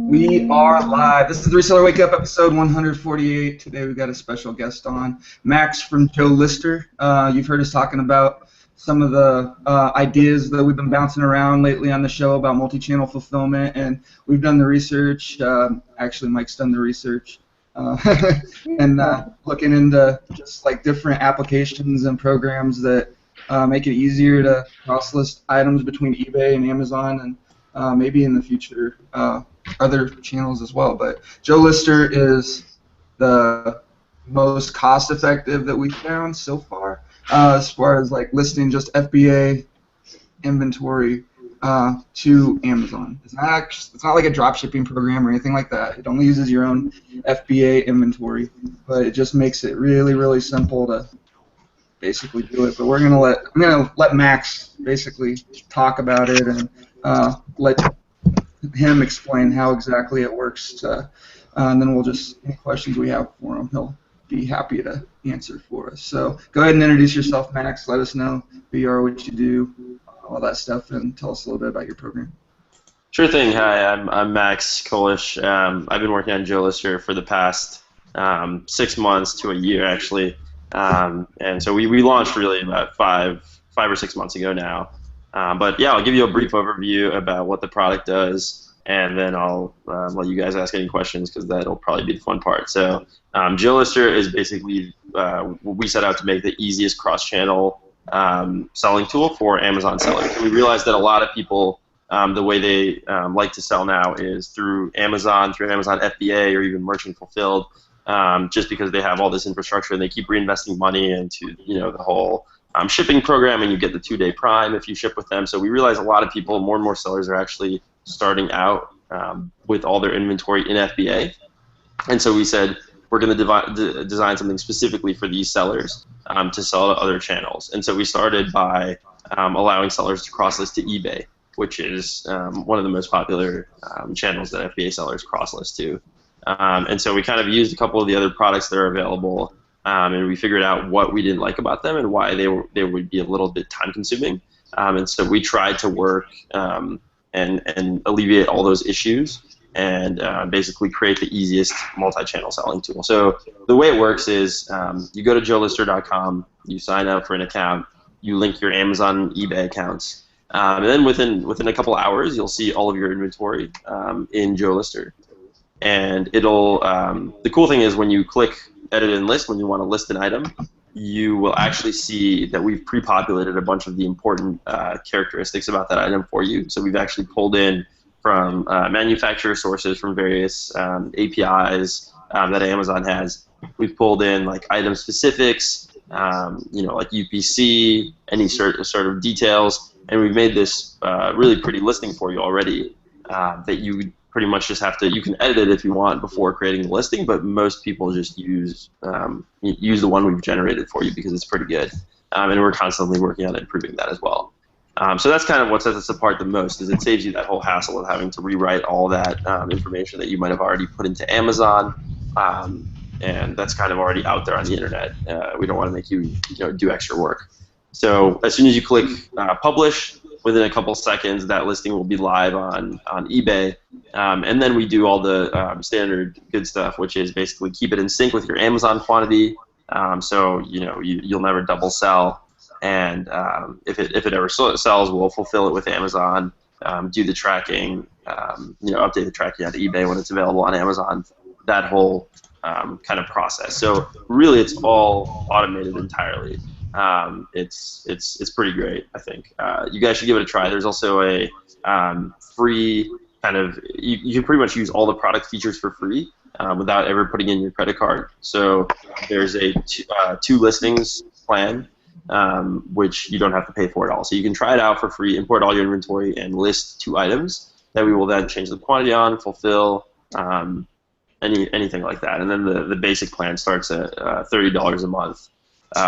We are live. This is the Reseller Wake Up episode 148. Today we've got a special guest on, Max from Joe Lister. You've heard us talking about some of the ideas that we've been bouncing around lately on the show about multi-channel fulfillment, and we've done the research. Actually, Mike's done the research. And looking into just like different applications and programs that make it easier to cross-list items between eBay and Amazon, and maybe in the future other channels as well. But Joe Lister is the most cost-effective that we've found so far, as far as like listing just FBA inventory to Amazon. It's not like a drop shipping program or anything like that. It only uses your own FBA inventory, but it just makes it really, really simple to basically do it. But I'm gonna let Max basically talk about it and let him explain how exactly it works, and then we'll just, any questions we have for him, he'll be happy to answer for us. So go ahead and introduce yourself, Max. Let us know who you are, what you do, all that stuff, and tell us a little bit about your program. Sure thing. Hi, I'm Max Kolish. I've been working on Joe Lister for the past 6 months to a year, actually, and so we launched really about five or 6 months ago now. But yeah, I'll give you a brief overview about what the product does, and then I'll let you guys ask any questions, because that'll probably be the fun part. So Joe Lister is basically what we set out to make the easiest cross-channel selling tool for Amazon sellers. And we realized that a lot of people, the way they like to sell now is through Amazon FBA, or even merchant fulfilled, just because they have all this infrastructure and they keep reinvesting money into the whole shipping program, and you get the 2-day Prime if you ship with them. So we realize a lot of people, more and more sellers, are actually starting out with all their inventory in FBA. And so we said we're going to design something specifically for these sellers to sell to other channels. And so we started by allowing sellers to cross-list to eBay, which is one of the most popular channels that FBA sellers cross-list to. And so we kind of used a couple of the other products that are available, and we figured out what we didn't like about them and why they would be a little bit time-consuming. And so we tried to work and alleviate all those issues and basically create the easiest multi-channel selling tool. So the way it works is you go to joelister.com, you sign up for an account, you link your Amazon and eBay accounts, and then within a couple hours you'll see all of your inventory in Joe Lister. And it'll the cool thing is when you click edit and list, when you want to list an item, you will actually see that we've pre-populated a bunch of the important characteristics about that item for you. So we've actually pulled in from manufacturer sources from various APIs that Amazon has. We've pulled in like item specifics, like UPC, any sort of details, and we've made this really pretty listing for you already that you pretty much just have to, you can edit it if you want before creating the listing, but most people just use the one we've generated for you because it's pretty good. And we're constantly working on improving that as well. So that's kind of what sets us apart the most, is it saves you that whole hassle of having to rewrite all that information that you might have already put into Amazon, and that's kind of already out there on the internet. We don't want to make you do extra work. So as soon as you click publish, within a couple seconds, that listing will be live on eBay, and then we do all the standard good stuff, which is basically keep it in sync with your Amazon quantity, so you'll never double sell, and if it ever sells, we'll fulfill it with Amazon, do the tracking, update the tracking on eBay when it's available on Amazon, that whole kind of process. So really, it's all automated entirely. It's pretty great, I think. You guys should give it a try. There's also a free kind of, you can pretty much use all the product features for free without ever putting in your credit card. So there's a two listings plan, which you don't have to pay for at all. So you can try it out for free, import all your inventory, and list 2 items that we will then change the quantity on, fulfill, anything like that. And then the basic plan starts at $30 a month.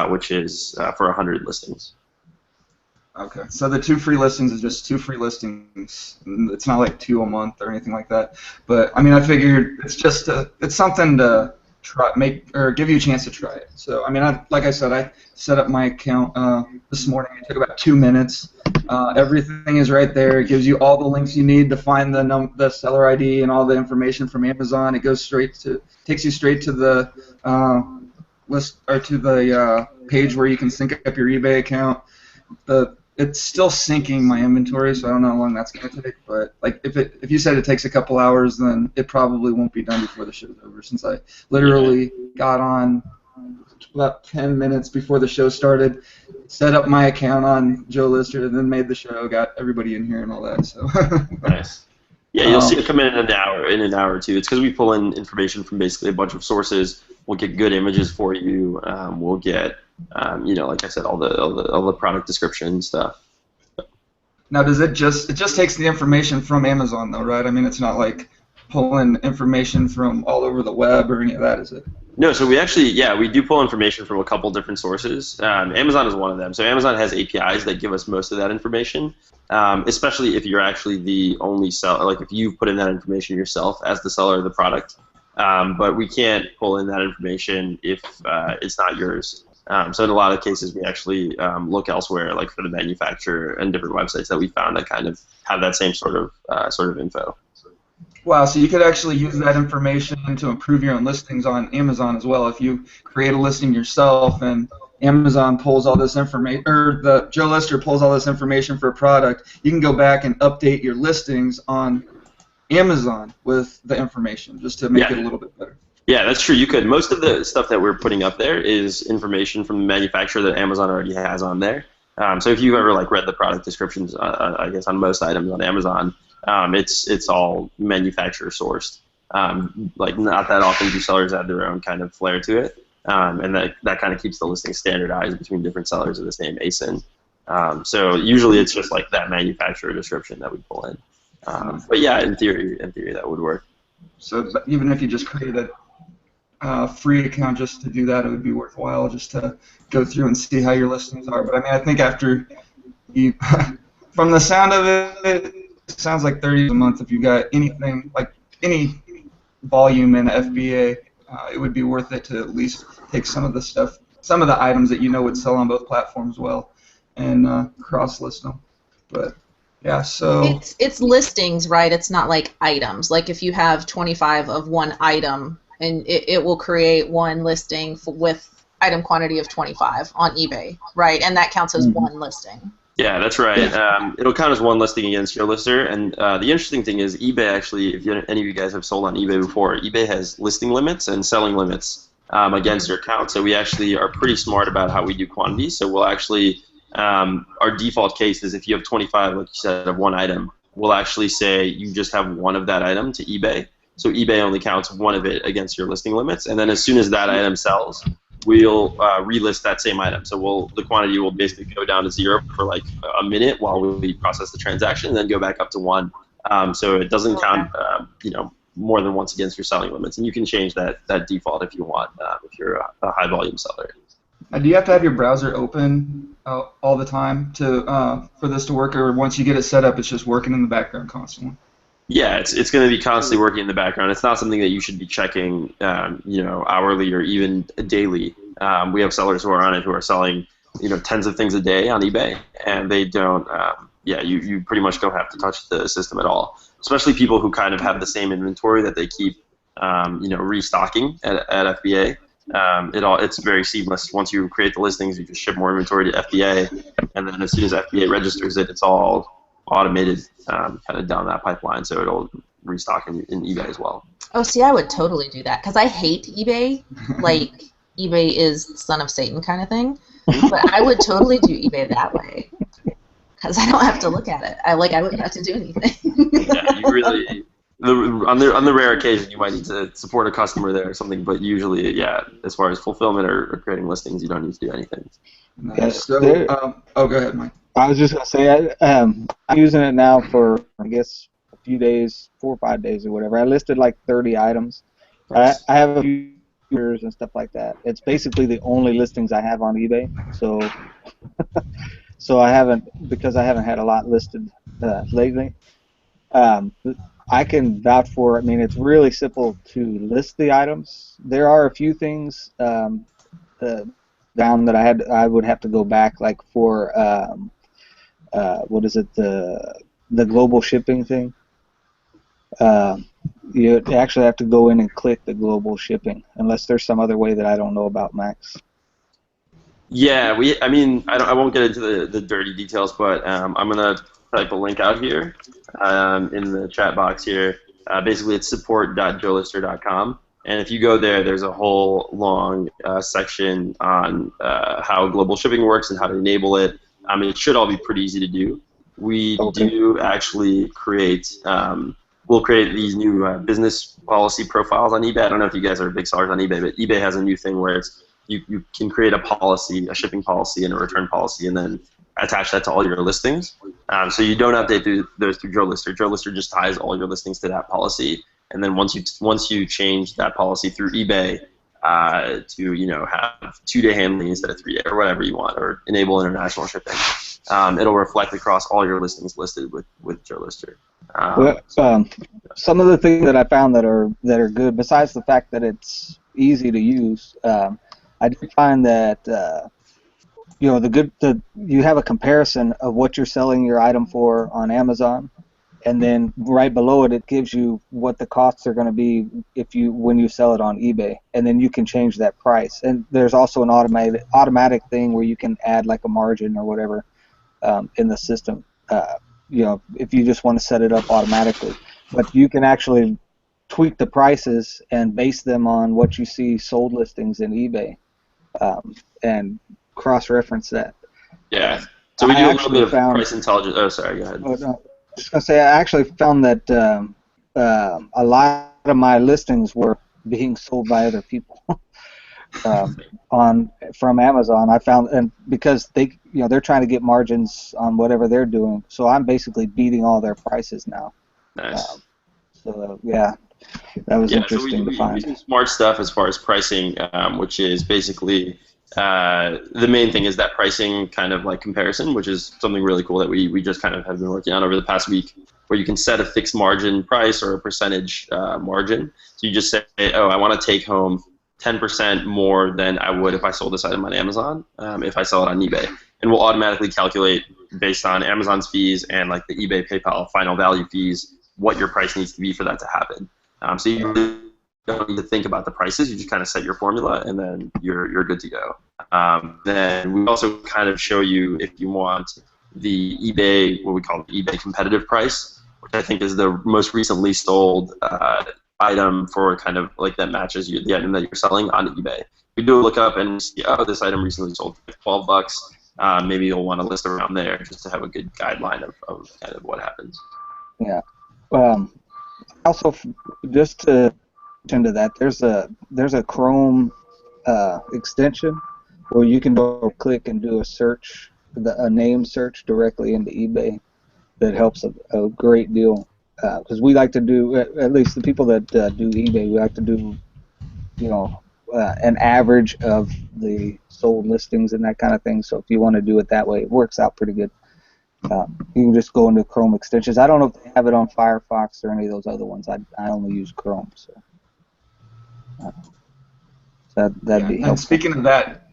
Which is for 100 listings. Okay, so the 2 free listings is just 2 free listings. It's not like 2 a month or anything like that. But I mean, I figured it's just it's something to give you a chance to try it. So I mean, like I said, I set up my account this morning. It took about 2 minutes. Everything is right there. It gives you all the links you need to find the seller ID and all the information from Amazon. It takes you straight to the list or to the page where you can sync up your eBay account. It's still syncing my inventory, so I don't know how long that's going to take. But like, if you said it takes a couple hours, then it probably won't be done before the show's over. Since I literally got on about 10 minutes before the show started, set up my account on Joe Lister, and then made the show, got everybody in here and all that. So nice. Yeah, you'll see it come in an hour or two. It's because we pull in information from basically a bunch of sources. We'll get good images for you. We'll get, like I said, all the product description stuff. Now, it just takes the information from Amazon though, right? I mean, it's not like pulling information from all over the web or any of that, is it? No, so we do pull information from a couple different sources. Amazon is one of them. So Amazon has APIs that give us most of that information, especially if you're actually the only seller, like if you put in that information yourself as the seller of the product. But we can't pull in that information if it's not yours. So in a lot of cases, we actually look elsewhere, like for the manufacturer and different websites that we found that kind of have that same sort of info. Wow, so you could actually use that information to improve your own listings on Amazon as well. If you create a listing yourself and Amazon pulls all this information, or the Joe Lister pulls all this information for a product, you can go back and update your listings on Amazon with the information just to make it a little bit better. Yeah, that's true. You could. Most of the stuff that we're putting up there is information from the manufacturer that Amazon already has on there. So if you've ever read the product descriptions, I guess on most items on Amazon, it's all manufacturer sourced. Not that often do sellers add their own kind of flair to it, and that kind of keeps the listing standardized between different sellers of the same ASIN. So usually it's just like that manufacturer description that we pull in. But yeah, in theory that would work. So even if you just created a free account just to do that, it would be worthwhile just to go through and see how your listings are. But I mean, I think after you, from the sound of it, it sounds like $30 a month. If you got anything like any volume in FBA, it would be worth it to at least take some of the items that you know would sell on both platforms well, and cross-list them. But yeah, so it's listings, right? It's not like items. Like if you have 25 of one item, and it will create one listing with item quantity of 25 on eBay, right? And that counts as one listing. Yeah, that's right. It'll count as one listing against your lister. And the interesting thing is eBay actually, if any of you guys have sold on eBay before, eBay has listing limits and selling limits against your account. So we actually are pretty smart about how we do quantities. So we'll actually, our default case is if you have 25, like you said, of one item, we'll actually say you just have one of that item to eBay. So eBay only counts one of it against your listing limits. And then as soon as that item sells, we'll relist that same item. So the quantity will basically go down to 0 for like a minute while we process the transaction, and then go back up to 1. So it doesn't count, more than once against your selling limits. And you can change that default if you want, if you're a high volume seller. Do you have to have your browser open all the time for this to work, or once you get it set up, it's just working in the background constantly? Yeah, it's going to be constantly working in the background. It's not something that you should be checking, hourly or even daily. We have sellers who are on it who are selling, tens of things a day on eBay, and they don't. You pretty much don't have to touch the system at all. Especially people who kind of have the same inventory that they keep, restocking at FBA. It's very seamless. Once you create the listings, you just ship more inventory to FBA, and then as soon as FBA registers it, it's all automated kind of down that pipeline, so it'll restock in eBay as well. Oh, see, I would totally do that because I hate eBay. Like, eBay is the son of Satan kind of thing. But I would totally do eBay that way because I don't have to look at it. I wouldn't have to do anything. Yeah, you really. On the rare occasion, you might need to support a customer there or something, but usually, yeah, as far as fulfillment or creating listings, you don't need to do anything. Nice. So, go ahead, Mike. I was just going to say, I'm using it now for, I guess, a few days, 4 or 5 days or whatever. I listed like 30 items. I have a few years and stuff like that. It's basically the only listings I have on eBay. So I haven't had a lot listed lately. I can vouch for. I mean, it's really simple to list the items. There are a few things down that I would have to go back, like for what is it, the global shipping thing. You actually have to go in and click the global shipping, unless there's some other way that I don't know about, Max. Yeah, I mean, I won't get into the dirty details, but I'm gonna type a link out here in the chat box here. Basically, it's support.joelister.com, and if you go there, there's a whole long section on how global shipping works and how to enable it. I mean, it should all be pretty easy to do. We do actually create. We'll create these new business policy profiles on eBay. I don't know if you guys are big sellers on eBay, but eBay has a new thing where it's you can create a policy, a shipping policy and a return policy, and then attach that to all your listings. So you don't update those through JoeLister. JoeLister just ties all your listings to that policy, and then once you change that policy through eBay to have 2-day handling instead of 3-day or whatever you want, or enable international shipping, it'll reflect across all your listings listed with JoeLister. Some of the things that I found that are good, besides the fact that it's easy to use, I did find that you have a comparison of what you're selling your item for on Amazon, and then right below it gives you what the costs are going to be when you sell it on eBay, and then you can change that price. And there's also an automatic thing where you can add like a margin or whatever in the system. If you just want to set it up automatically, but you can actually tweak the prices and base them on what you see sold listings in eBay, and cross-reference that. Yeah. So we do a little bit of price intelligence. Oh, sorry. Go ahead. I was just gonna say, I actually found that a lot of my listings were being sold by other people from Amazon. I found, and because they're trying to get margins on whatever they're doing, so I'm basically beating all their prices now. Nice. Yeah, that was interesting to find. We do smart stuff as far as pricing, which is basically the main thing is that pricing kind of like comparison, which is something really cool that we just kind of have been working on over the past week, where you can set a fixed margin price or a percentage margin. So you just say, oh, I want to take home 10% more than I would if I sold this item on Amazon, if I sell it on eBay. And we'll automatically calculate based on Amazon's fees and like the eBay, PayPal final value fees, what your price needs to be for that to happen. So you really don't need to think about the prices. You just kind of set your formula, and then you're good to go. Then we also kind of show you, if you want, the eBay, what we call the eBay competitive price, which I think is the most recently sold item for kind of like that matches the item that you're selling on eBay. We do a lookup and we see, oh, this item recently sold for $12. Maybe you'll want to list around there just to have a good guideline of kind of what happens. Yeah. Also, just to into that, there's a Chrome extension where you can go click and do a search, a name search directly into eBay. That helps a great deal, because we like to do, at least the people that do eBay, we like to do, an average of the sold listings and that kind of thing. So if you want to do it that way, it works out pretty good. You can just go into Chrome extensions. I don't know if they have it on Firefox or any of those other ones. I only use Chrome, so that'd be helpful. And speaking of that,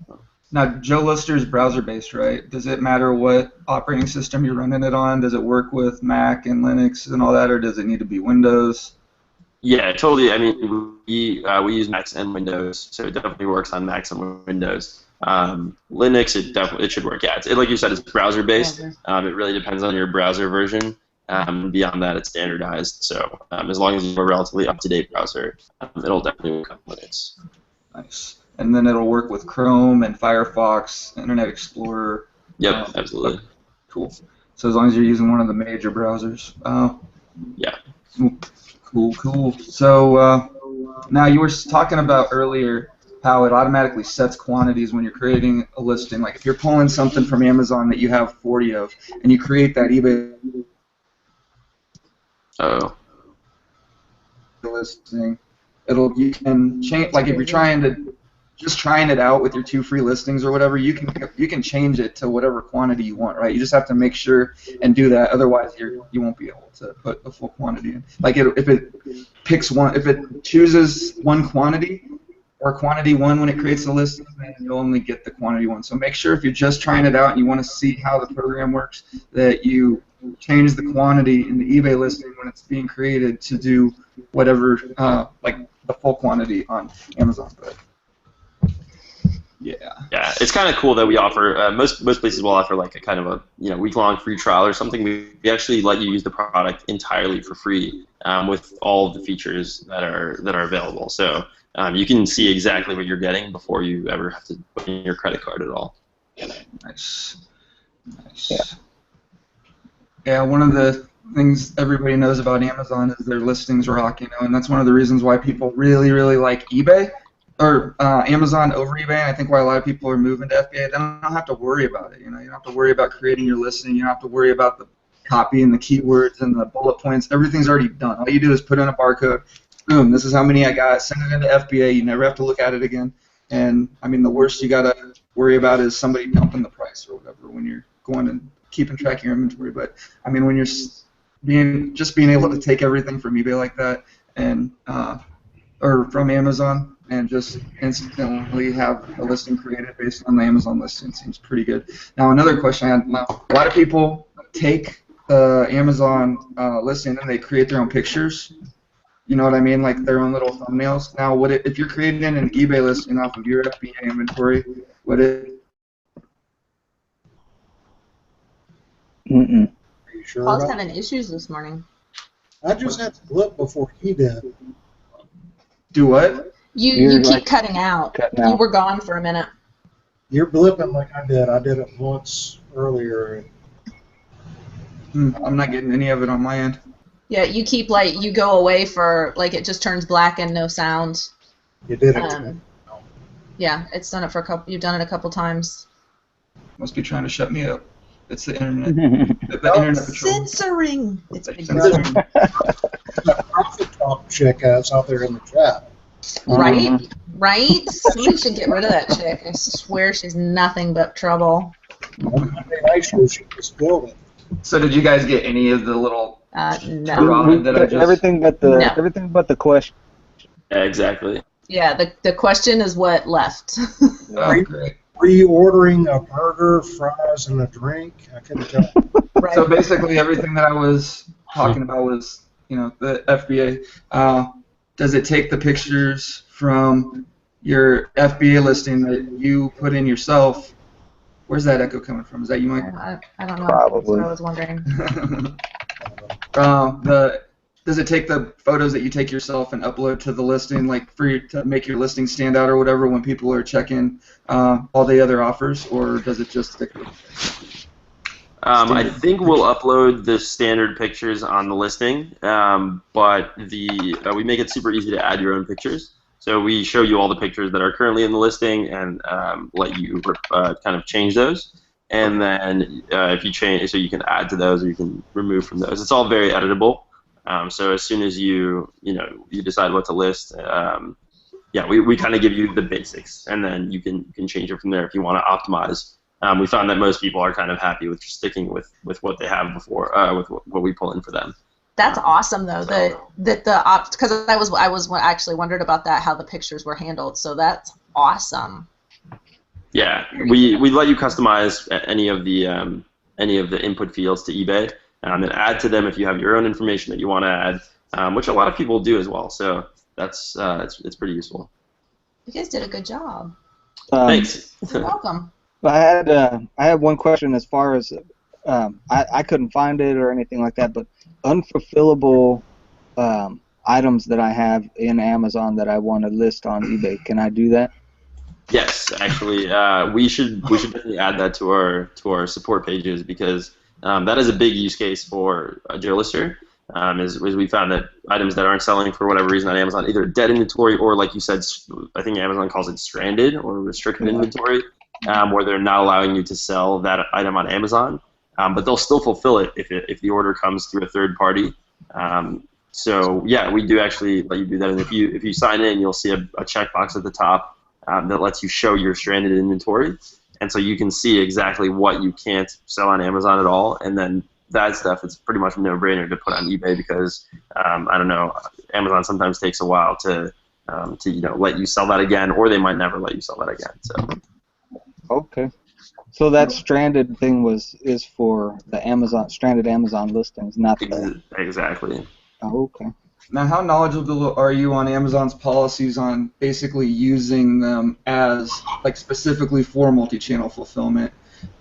now JoeLister is browser-based, right? Does it matter what operating system you're running it on? Does it work with Mac and Linux and all that, or does it need to be Windows? Yeah, totally. I mean, we use Macs and Windows, so it definitely works on Macs and Windows. Linux, it should work. Yeah, like you said, it's browser-based. It really depends on your browser version. Beyond that, it's standardized. So as long as you have a relatively up-to-date browser, it'll definitely work on Linux. Nice. And then it'll work with Chrome and Firefox, Internet Explorer. Yep, absolutely. Cool. So as long as you're using one of the major browsers. Yeah. Cool. So now you were talking about earlier how it automatically sets quantities when you're creating a listing. Like if you're pulling something from Amazon that you have 40 of, and you create that eBay listing, you can change. Like if you're trying to just trying it out with your 2 free listings or whatever, you can change it to whatever quantity you want, right? You just have to make sure and do that. Otherwise, you won't be able to put the full quantity in. Like if it chooses one quantity or quantity 1 when it creates the listing, then you'll only get the quantity 1. So make sure if you're just trying it out and you want to see how the program works, that you change the quantity in the eBay listing when it's being created to do whatever, like the full quantity on Amazon. But yeah. Yeah, it's kind of cool that we offer. Most places will offer like a kind of a week-long free trial or something. We actually let you use the product entirely for free with all of the features that are available. So you can see exactly what you're getting before you ever have to put in your credit card at all. Nice. Yeah, one of the things everybody knows about Amazon is their listings rock, and that's one of the reasons why people really, really like eBay or Amazon over eBay. And I think why a lot of people are moving to FBA, they don't have to worry about it. You don't have to worry about creating your listing. You don't have to worry about the copy and the keywords and the bullet points. Everything's already done. All you do is put in a barcode. Boom, this is how many I got. Send it into FBA. You never have to look at it again. And I mean, the worst you gotta worry about is somebody dumping the price or whatever when you're going and keeping track of your inventory. But I mean, when you're being able to take everything from eBay like that and or from Amazon and just instantly have a listing created based on the Amazon listing seems pretty good. Now, another question I had: a lot of people take the Amazon listing and they create their own pictures. You know what I mean? Like their own little thumbnails. Now, if you're creating an eBay listing off of your FBA inventory, would it? Are you sure Paul's about having issues this morning. I just had to blip before he did. Do what? You keep cutting out. You were gone for a minute. You're blipping like I did. I did it once earlier. I'm not getting any of it on my end. Yeah, you keep you go away for it just turns black and no sound. You did it. Yeah, it's done it for a couple. You've done it a couple times. Must be trying to shut me up. It's the internet. the internet patrol. Censoring. It's censoring. The profit talk chick that's out there in the chat. Right? Right? Somebody should get rid of that chick. I swear she's nothing but trouble. I sure she just spilled it. So did you guys get any of the little no. Ronin that I just... everything but the question. Yeah, exactly. Yeah, the question is what left. Oh, great. Were you ordering a burger, fries, and a drink? I couldn't tell. Right. So basically everything that I was talking about was, the FBA. Does it take the pictures from your FBA listing that you put in yourself? Where's that echo coming from? Is that you, Mike? I don't know. Probably. That's what I was wondering. Does it take the photos that you take yourself and upload to the listing, to make your listing stand out or whatever when people are checking all the other offers, or does it just stick with I think we'll upload the standard pictures on the listing, but we make it super easy to add your own pictures. So we show you all the pictures that are currently in the listing and let you kind of change those. And then if you change, so you can add to those or you can remove from those. It's all very editable. So as soon as you decide what to list, we kind of give you the basics, and then you can change it from there if you want to optimize. We found that most people are kind of happy with just sticking with what they have before, with what we pull in for them. That's awesome, though. Because I was actually wondered about that, how the pictures were handled. So that's awesome. Yeah, we let you customize any of the input fields to eBay, and then add to them if you have your own information that you want to add, which a lot of people do as well. So that's it's pretty useful. You guys did a good job. Thanks. You're welcome. I had one question as far as I couldn't find it or anything like that, but unfulfillable items that I have in Amazon that I want to list on eBay, can I do that? Yes, actually, we should definitely add that to our support pages, because that is a big use case for a GeoLister. Is we found that items that aren't selling for whatever reason on Amazon, either dead inventory or, like you said, I think Amazon calls it stranded or restricted inventory, where they're not allowing you to sell that item on Amazon, but they'll still fulfill it if the order comes through a third party. So yeah, we do actually let you do that, and if you sign in, you'll see a checkbox at the top that lets you show your stranded inventory. And so you can see exactly what you can't sell on Amazon at all. And then that stuff, it's pretty much a no-brainer to put on eBay because, I don't know, Amazon sometimes takes a while to let you sell that again, or they might never let you sell that again. So. Okay. So that stranded thing is for the stranded Amazon listings, not the... Exactly. Oh, okay. Now, how knowledgeable are you on Amazon's policies on basically using them as, like, specifically for multi-channel fulfillment?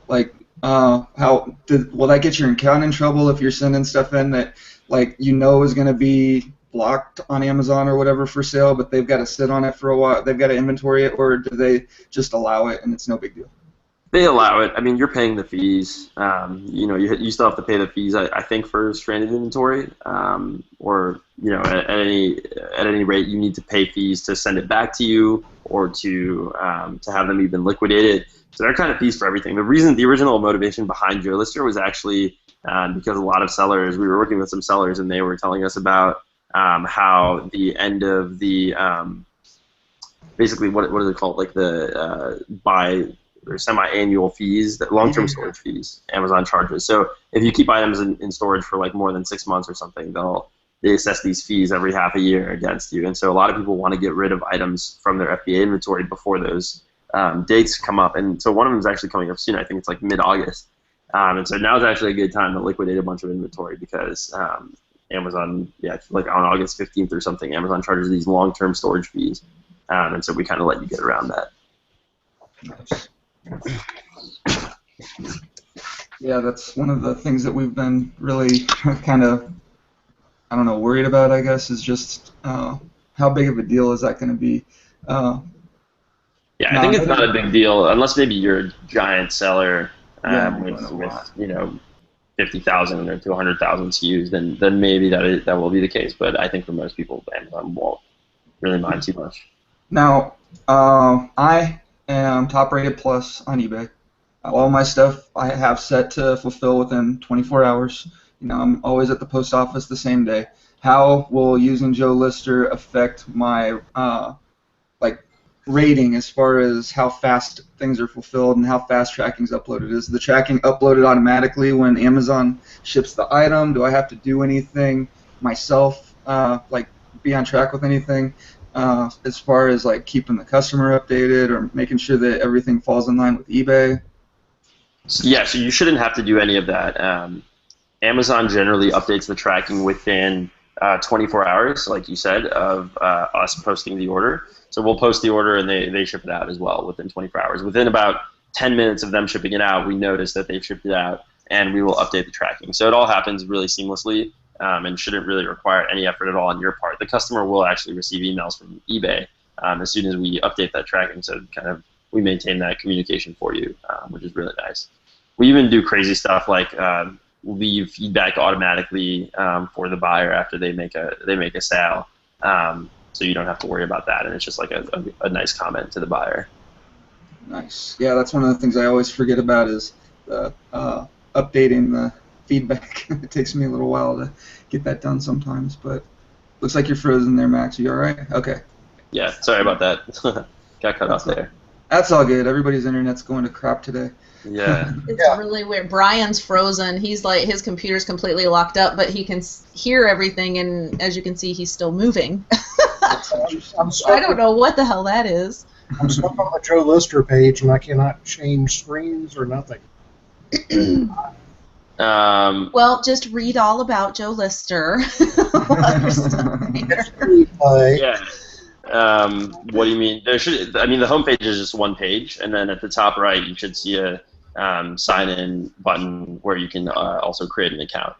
Like, will that get your account in trouble if you're sending stuff in that, like, is going to be blocked on Amazon or whatever for sale, but they've got to sit on it for a while, they've got to inventory it, or do they just allow it and it's no big deal? They allow it. I mean, you're paying the fees. You still have to pay the fees, I think, for stranded inventory. Or at any rate, you need to pay fees to send it back to you or to have them even liquidated. So there are kind of fees for everything. The original motivation behind JoLister was actually because a lot of sellers, we were working with some sellers, and they were telling us about how the end of the basically what is it called, like the buy or semi-annual fees, that long-term storage fees Amazon charges. So if you keep items in storage for like more than 6 months or something, they assess these fees every half a year against you. And so a lot of people want to get rid of items from their FBA inventory before those dates come up. And so one of them is actually coming up soon. I think it's like mid-August. And so now is actually a good time to liquidate a bunch of inventory because Amazon, like on August 15th or something, Amazon charges these long-term storage fees. And so we kind of let you get around that. Nice. Yeah, that's one of the things that we've been really kind of, worried about, I guess, is just how big of a deal is that going to be? I think it's not a big deal, unless maybe you're a giant seller with 50,000 or 200,000 SKUs, then maybe that will be the case. But I think for most people, Amazon won't really mind too much. Now, I am top rated plus on eBay. All my stuff I have set to fulfill within 24 hours. I'm always at the post office the same day. How will using JoLister affect my rating as far as how fast things are fulfilled and how fast tracking's uploaded? Is the tracking uploaded automatically when Amazon ships the item? Do I have to do anything myself, be on track with anything? As far as keeping the customer updated or making sure that everything falls in line with eBay? Yeah, so you shouldn't have to do any of that. Amazon generally updates the tracking within 24 hours, like you said, of us posting the order. So we'll post the order and they ship it out as well within 24 hours. Within about 10 minutes of them shipping it out, we notice that they've shipped it out and we will update the tracking. So it all happens really seamlessly. And shouldn't really require any effort at all on your part. The customer will actually receive emails from eBay as soon as we update that tracking, so we maintain that communication for you, which is really nice. We even do crazy stuff like leave feedback automatically for the buyer after they make a sale, so you don't have to worry about that, and it's just like a nice comment to the buyer. Nice. Yeah, that's one of the things I always forget about is updating the feedback. It takes me a little while to get that done sometimes, but looks like you're frozen there, Max. Are you all right? Okay. Yeah, sorry about that. Got cut off there. That's all good. Everybody's internet's going to crap today. Yeah. It's really weird. Brian's frozen. He's his computer's completely locked up, but he can hear everything, and as you can see, he's still moving. I don't know what the hell that is. I'm stuck on the JoLister page, and I cannot change screens or nothing. Well, just read all about JoLister. What do you mean? The homepage is just one page, and then at the top right, you should see a sign-in button where you can also create an account.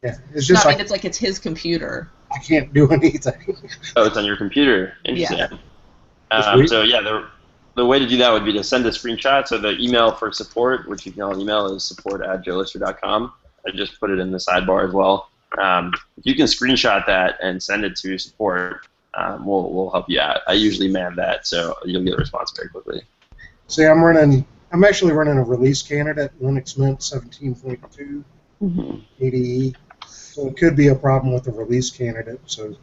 Yeah, it's just it's his computer. I can't do anything. Oh, it's on your computer. Interesting. Yeah. The way to do that would be to send a screenshot. So the email for support, which you can all email, is support@jolister.com. I just put it in the sidebar as well. If you can screenshot that and send it to support, we'll help you out. I usually man that, so you'll get a response very quickly. See, I'm actually running a release candidate, Linux Mint 17.2 ADE. So it could be a problem with the release candidate. So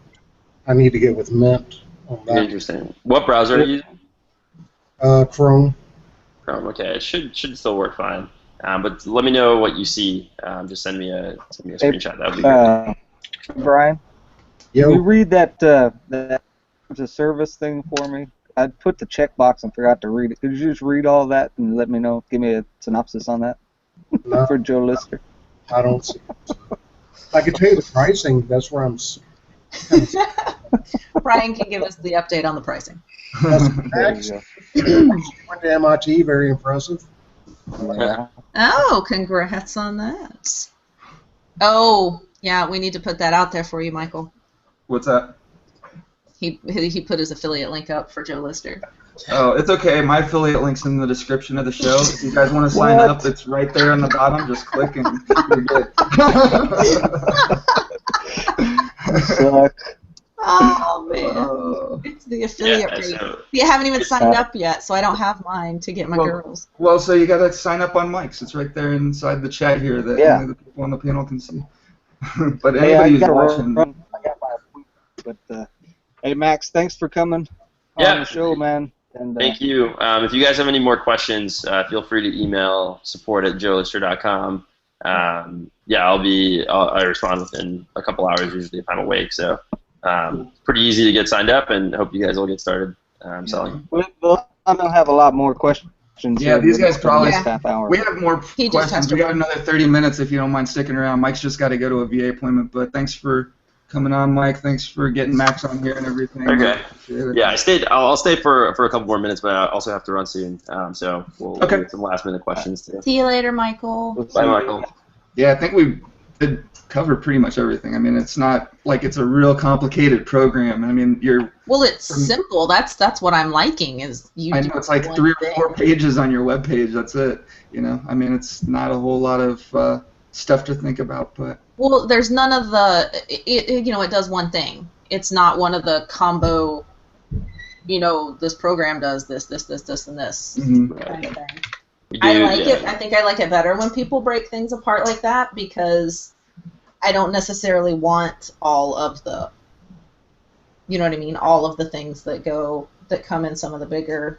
I need to get with Mint on that. Interesting. What browser are you using? Chrome. Chrome. Okay, it should still work fine. But let me know what you see. Just send me a screenshot. That would be great. Brian, Yo. can you read that that service thing for me? I put the checkbox and forgot to read it. Could you just read all that and let me know? Give me a synopsis on that No, for Joe Lister. I don't see it. I can tell you the pricing. That's where I'm. Brian can give us the update on the pricing. There you go. Went to MIT. Very impressive. Yeah. Oh, congrats on that. Oh, yeah, we need to put that out there for you, Michael. What's that? He put his affiliate link up for Joe Lister. Oh, it's okay. My affiliate link's in the description of the show. If you guys want to sign up, it's right there on the bottom. Just click and you're good. Suck. Oh, man. It's the affiliate rate. So, See, I haven't even signed up yet, so I don't have mine to get my girls. Well, so you got to sign up on Mike's. It's right there inside the chat here that only the people on the panel can see. But anybody who's watching. I got my but hey, Max, thanks for coming on the show, man. And, thank you. If you guys have any more questions, feel free to email support@joelister.com. I respond within a couple hours usually if I'm awake. So pretty easy to get signed up, and hope you guys will get started selling. Well, I'm gonna have a lot more questions. Yeah, these guys probably. Half hour. We have more questions. We got another 30 minutes if you don't mind sticking around. Mike's just got to go to a VA appointment, but thanks for coming on, Mike. Thanks for getting Max on here and everything. Okay. Yeah, I'll stay for a couple more minutes, but I also have to run soon. So we'll do some last minute questions too. See you later, Michael. Bye, Michael. Yeah, I think we did cover pretty much everything. I mean, it's not like it's a real complicated program. I mean, Well, it's simple. That's what I'm liking. Is you? I know it's like 3 or 4 pages on your web page. That's it. You know, I mean, it's not a whole lot of stuff to think about, but. Well, there's none of the. It does one thing. It's not one of the combo. This program does this, and this kind of thing. I like it. I think I like it better when people break things apart like that because I don't necessarily want all of the, all of the things that come in some of the bigger.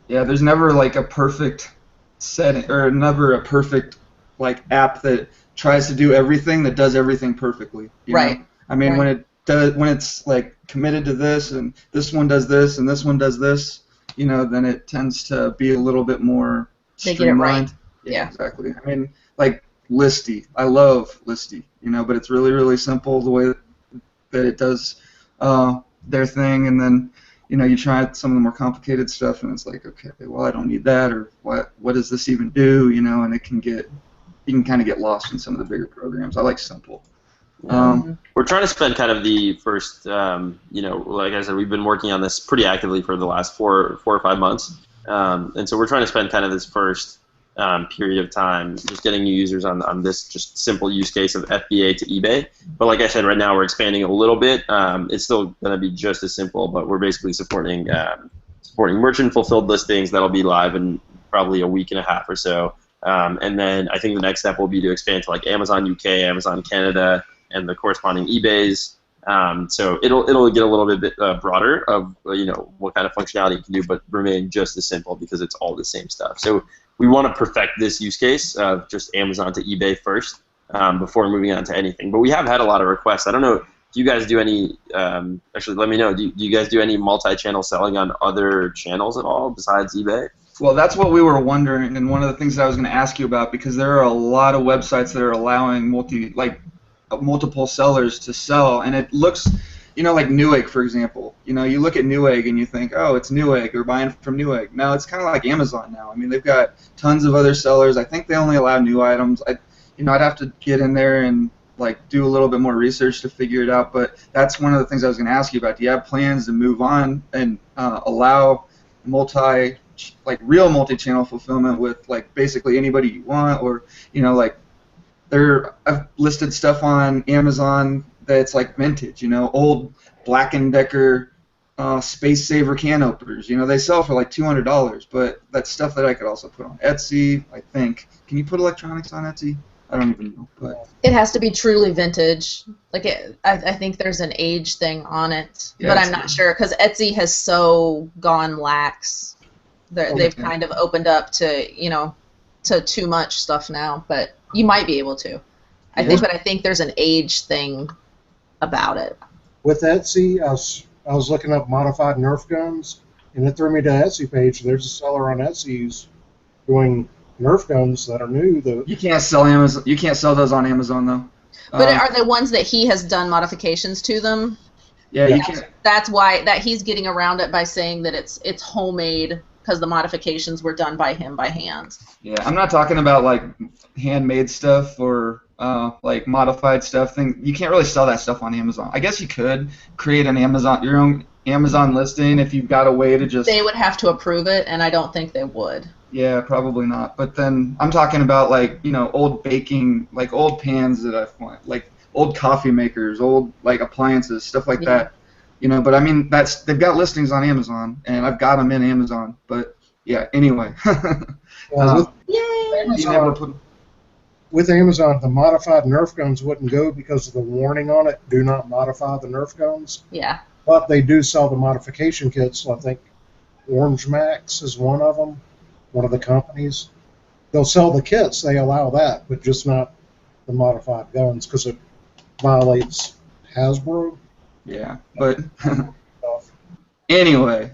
Yeah, there's never like a perfect setting or never a perfect like app that tries to do everything that does everything perfectly. You know? I mean, when it's like committed to this and this one does this and this one does this, then it tends to be a little bit more streamlined. Yeah, exactly. I mean, like Listy. I love Listy, but it's really, really simple the way that it does their thing, and then you try some of the more complicated stuff, and it's like, okay, well, I don't need that, or what does this even do, and you can kind of get lost in some of the bigger programs. I like simple. We're trying to spend kind of the first, like I said, we've been working on this pretty actively for the last 4 or 5 months, and so we're trying to spend kind of this first period of time just getting new users on this just simple use case of FBA to eBay. But like I said, right now we're expanding a little bit. It's still going to be just as simple, but we're basically supporting merchant fulfilled listings that'll be live in probably a week and a half or so. And then I think the next step will be to expand to like Amazon UK, Amazon Canada, and the corresponding eBays. So it'll get a little bit broader of what kind of functionality it can do, but remain just as simple because it's all the same stuff. So we want to perfect this use case of just Amazon to eBay first before moving on to anything. But we have had a lot of requests. I don't know. Do you guys do any? Actually, let me know. Do you guys do any multi-channel selling on other channels at all besides eBay? Well, that's what we were wondering, and one of the things that I was going to ask you about, because there are a lot of websites that are allowing multiple sellers to sell, and it looks, like Newegg, for example. You look at Newegg and you think, oh, it's Newegg, or buying from Newegg. No, it's kind of like Amazon now. I mean, they've got tons of other sellers. I think they only allow new items. I'd have to get in there and do a little bit more research to figure it out. But that's one of the things I was going to ask you about. Do you have plans to move on and allow real multi-channel fulfillment with basically anybody you want, or I've listed stuff on Amazon that's vintage, old Black & Decker Space Saver can openers. They sell for $200, but that's stuff that I could also put on Etsy, I think. Can you put electronics on Etsy? I don't even know. But it has to be truly vintage. I think there's an age thing on it, but I'm not sure because Etsy has so gone lax They've kind of opened up to to too much stuff now, but you might be able to. I think there's an age thing about it. With Etsy, I was looking up modified Nerf guns, and it threw me to Etsy page. There's a seller on Etsy who's doing Nerf guns that are new. You can't sell Amazon. You can't sell those on Amazon though. But are they ones that he has done modifications to them? Yeah, you can't. That's why he's getting around it by saying that it's homemade because the modifications were done by him by hand. Yeah, I'm not talking about like handmade stuff or like modified stuff. You can't really sell that stuff on Amazon. I guess you could create your own Amazon listing if you've got a way to just. They would have to approve it, and I don't think they would. Yeah, probably not. But then I'm talking about like old baking, like old pans that I find, like old coffee makers, old like appliances, stuff like that. But I mean they've got listings on Amazon, and I've got them in Amazon. But yeah, anyway. With Amazon, the modified Nerf guns wouldn't go because of the warning on it. Do not modify the Nerf guns. Yeah. But they do sell the modification kits. So I think Orange Max is one of them. One of the companies. They'll sell the kits. They allow that, but just not the modified guns because it violates Hasbro. Yeah, but anyway,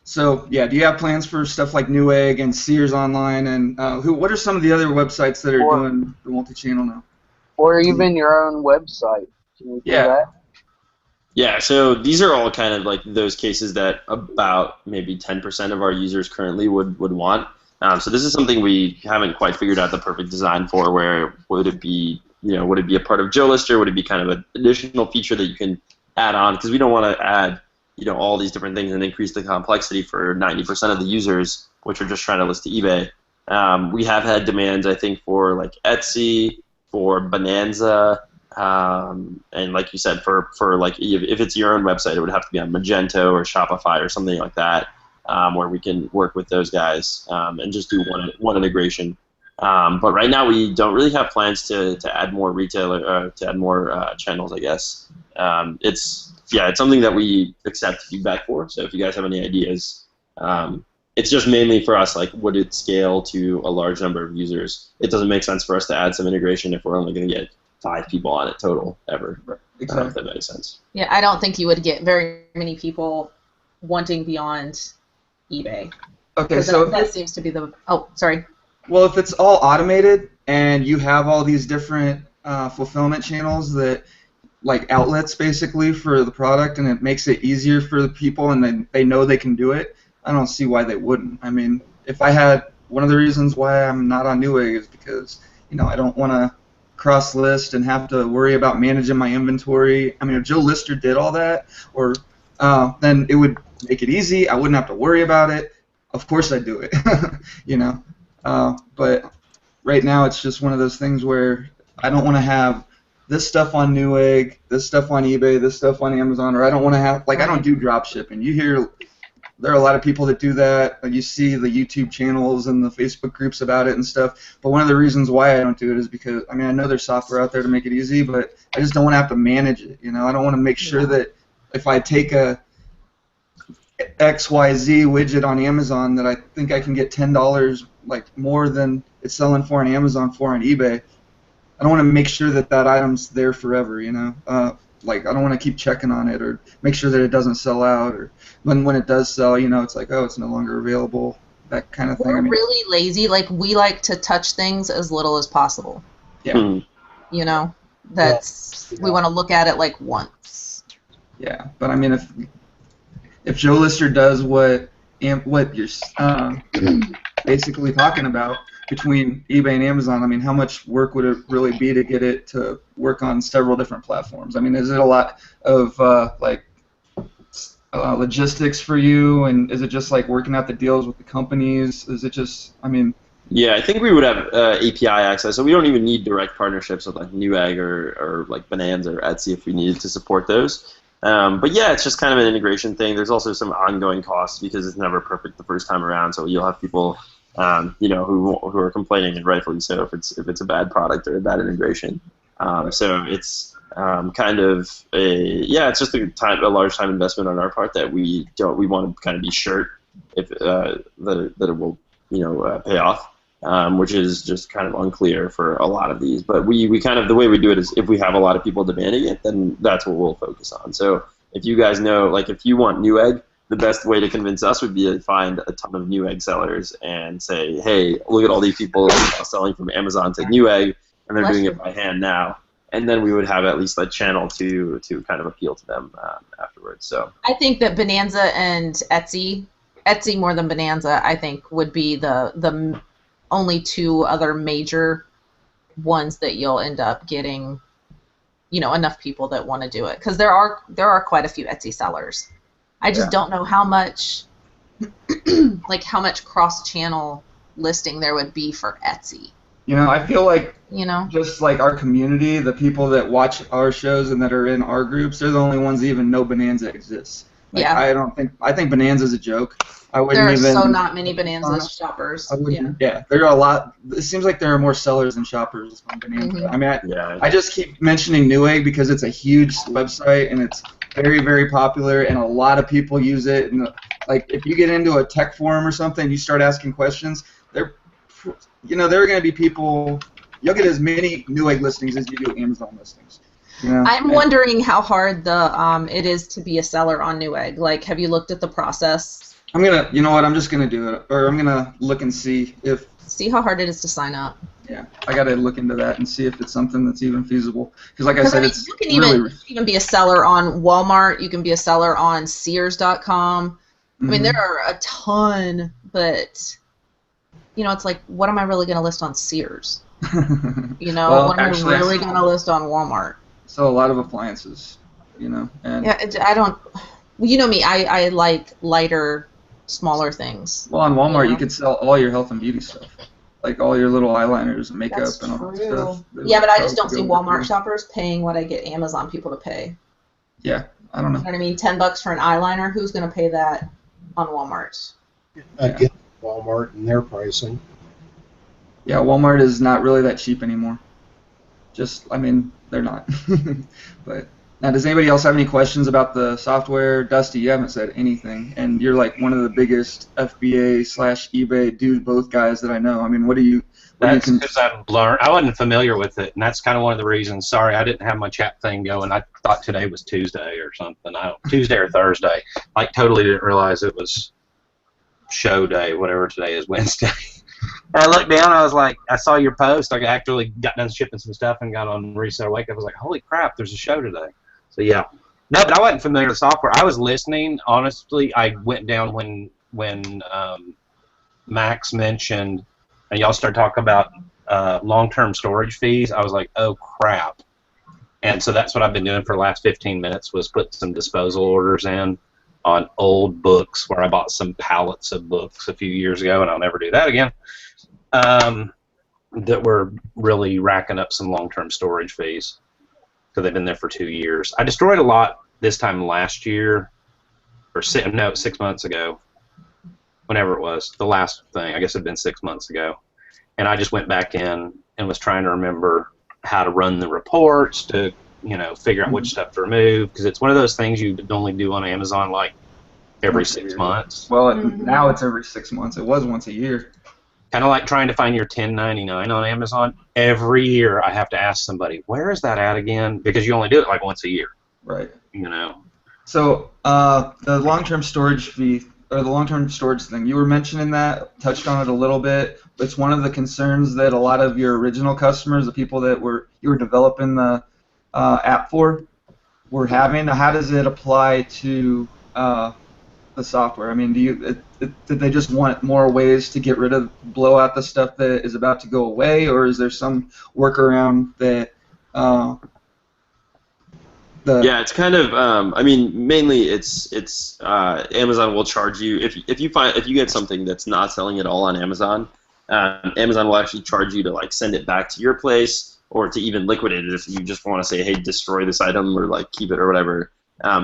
so yeah, do you have plans for stuff like Newegg and Sears Online, and what are some of the other websites that are doing the multi-channel now? Or even your own website. Can you do that? Yeah, so these are all kind of like those cases that about maybe 10% of our users currently would want. So this is something we haven't quite figured out the perfect design for. Where would it be? Would it be a part of Joe Lister? Would it be kind of an additional feature that you can add on? Because we don't want to add all these different things and increase the complexity for 90% of the users, which are just trying to list to eBay. We have had demands, I think, for like Etsy, for Bonanza. And like you said, for like if it's your own website, it would have to be on Magento or Shopify or something like that, where we can work with those guys and just do one integration. But right now we don't really have plans to add more to add more channels, I guess. It's something that we accept feedback for. So if you guys have any ideas, it's just mainly for us, like, would it scale to a large number of users? It doesn't make sense for us to add some integration if we're only going to get 5 people on it total ever. Exactly. If that makes sense. Yeah, I don't think you would get very many people wanting beyond eBay. Okay, so that seems to be the. Oh, sorry. Well, if it's all automated and you have all these different fulfillment channels that, like outlets basically for the product, and it makes it easier for the people, and then they know they can do it, I don't see why they wouldn't. I mean, if I had one of the reasons why I'm not on Newegg is because I don't want to cross list and have to worry about managing my inventory. I mean, if Joe Lister did all that, or then it would make it easy. I wouldn't have to worry about it. Of course I'd do it, but right now it's just one of those things where I don't want to have this stuff on Newegg, this stuff on eBay, this stuff on Amazon, or I don't want to have, like, I don't do drop shipping. You hear there are a lot of people that do that. You see the YouTube channels and the Facebook groups about it and stuff. But one of the reasons why I don't do it is because, I mean, I know there's software out there to make it easy, but I just don't want to have to manage it. I don't want to make sure that if I take a XYZ widget on Amazon that I think I can get $10 like more than it's selling for on Amazon for on eBay, I don't want to make sure that that item's there forever, like I don't want to keep checking on it or make sure that it doesn't sell out, or when it does sell, it's like, oh, it's no longer available, that kind of thing. We're really lazy. Like, we like to touch things as little as possible. Yeah. We want to look at it like once. Yeah, but I mean, if Joe Lister does what you're basically talking about between eBay and Amazon, I mean, how much work would it really be to get it to work on several different platforms? I mean, is it a lot of logistics for you, and is it just like working out the deals with the companies? Is it just, I mean... Yeah, I think we would have API access, so we don't even need direct partnerships with like Newegg or like Bonanza or Etsy if we needed to support those. But yeah, it's just kind of an integration thing. There's also some ongoing costs because it's never perfect the first time around, so you'll have people who are complaining, and rightfully so, if it's a bad product or a bad integration. So it's kind of it's just a large time investment on our part that we want to kind of be if that it will pay off, which is just kind of unclear for a lot of these. But we kind of, the way we do it is if we have a lot of people demanding it, then that's what we'll focus on. So if you guys know, like if you want Newegg, the best way to convince us would be to find a ton of Newegg sellers and say, hey, look at all these people selling from Amazon to Newegg, and they're doing it by hand now. And then we would have at least a channel to kind of appeal to them afterwards. So I think that Bonanza and Etsy more than Bonanza, I think would be the only two other major ones that you'll end up getting, enough people that want to do it, because there are quite a few Etsy sellers. I just don't know how much, how much cross-channel listing there would be for Etsy. I feel like, just like our community, the people that watch our shows and that are in our groups, they're the only ones that even know Bonanza exists. I think Bonanza's a joke. There are so not many Bonanza shoppers. Yeah, there are a lot. It seems like there are more sellers than shoppers on Bonanza. Mm-hmm. I mean, I just keep mentioning Newegg because it's a huge website and it's very, very popular, and a lot of people use it. And like, if you get into a tech forum or something, you start asking questions, there are going to be people. You'll get as many Newegg listings as you do Amazon listings. I'm wondering how hard it is to be a seller on Newegg. Like, have you looked at the process? I'm just gonna do it, or I'm gonna look and see how hard it is to sign up. Yeah, I gotta look into that and see if it's something that's even feasible. Because, like I said, you can even be a seller on Walmart. You can be a seller on Sears.com. Mm-hmm. I mean, there are a ton, but it's like, what am I really gonna list on Sears? What am I really gonna list on Walmart? So a lot of appliances, and I don't. Well, you know me. I like lighter, smaller things. Well, on Walmart, you could sell all your health and beauty stuff, like all your little eyeliners and makeup and all that stuff. Yeah, but I just don't see Walmart shoppers paying what I get Amazon people to pay. Yeah, I don't know. You know what I mean? $10 for an eyeliner. Who's going to pay that on Walmart? I get Walmart and their pricing. Yeah, Walmart is not really that cheap anymore. They're not. But now, does anybody else have any questions about the software? Dusty, you haven't said anything, and you're like one of the biggest FBA/eBay both guys that I know. I mean, That's because I wasn't familiar with it, and that's kind of one of the reasons. Sorry, I didn't have my chat thing going. I thought today was Tuesday or something. Tuesday or Thursday. Like, totally didn't realize it was show day, whatever today is, Wednesday. And I looked down, I was like, I saw your post. I actually got done shipping some stuff and got on Reseller Wakeup. I was like, holy crap, there's a show today. So, yeah. No, but I wasn't familiar with software. I was listening. Honestly, I went down when Max mentioned, and y'all started talking about long-term storage fees. I was like, oh, crap. And so that's what I've been doing for the last 15 minutes, was put some disposal orders in on old books where I bought some pallets of books a few years ago, and I'll never do that again, that were really racking up some long-term storage fees because they've been there for 2 years. I destroyed a lot this time last year, or 6 months ago, whenever it was, the last thing. I guess it had been 6 months ago. And I just went back in and was trying to remember how to run the reports to, figure out which stuff to remove, because it's one of those things you only do on Amazon like every 6 months. Well, now it's every 6 months. It was once a year. Kind of like trying to find your 1099 on Amazon. Every year I have to ask somebody, where is that at again? Because you only do it like once a year. Right. So the long-term storage fee, or the long-term storage thing, you were mentioning that, touched on it a little bit. It's one of the concerns that a lot of your original customers, the people that you were developing the app for, were having. How does it apply to the software? I mean, did they just want more ways to blow out the stuff that is about to go away, or is there some workaround that? Yeah, it's kind of. Mainly it's Amazon will charge you if you get something that's not selling at all on Amazon. Amazon will actually charge you to send it back to your place, or to even liquidate it if you just want to say, hey, destroy this item, or keep it or whatever.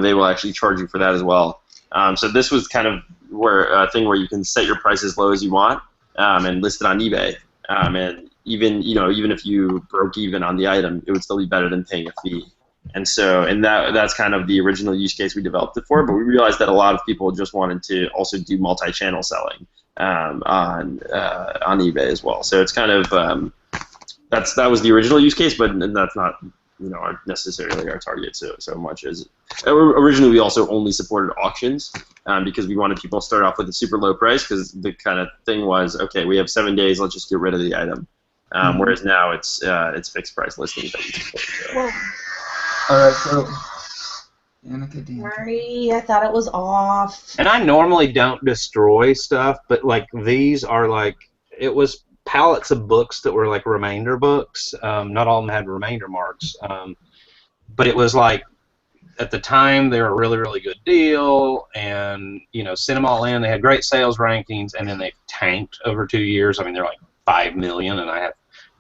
They will actually charge you for that as well. So this was kind of a thing where you can set your price as low as you want and list it on eBay. And even if you broke even on the item, it would still be better than paying a fee. And so, that's kind of the original use case we developed it for. But we realized that a lot of people just wanted to also do multi-channel selling on eBay as well. So it's kind of that was the original use case, but that's not necessarily our target so much as originally we also only supported auctions because we wanted people to start off with a super low price because the kind of thing was, okay, we have 7 days, let's just get rid of the item. Whereas now it's fixed price listings that we support. So. All right, so Sorry, I thought it was off. And I normally don't destroy stuff, but like these are like, it was pallets of books that were like remainder books. Not all of them had remainder marks, but it was like at the time they were a really, really good deal, and sent them all in. They had great sales rankings, and then they tanked over 2 years. I mean, they're like 5 million, and I have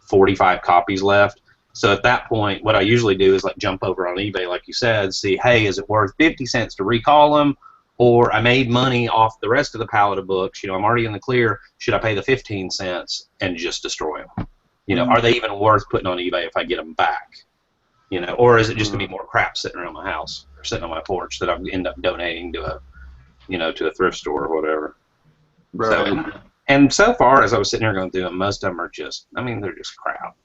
45 copies left. So at that point, what I usually do is like jump over on eBay, like you said, see, hey, is it worth 50 cents to recall them? Or I made money off the rest of the pallet of books. I'm already in the clear. Should I pay the 15 cents and just destroy them? Are they even worth putting on eBay if I get them back? Or is it just gonna be more crap sitting around my house or sitting on my porch that I end up donating to a thrift store or whatever? Right. And so far, as I was sitting here going through them, most of them are just, they're just crap.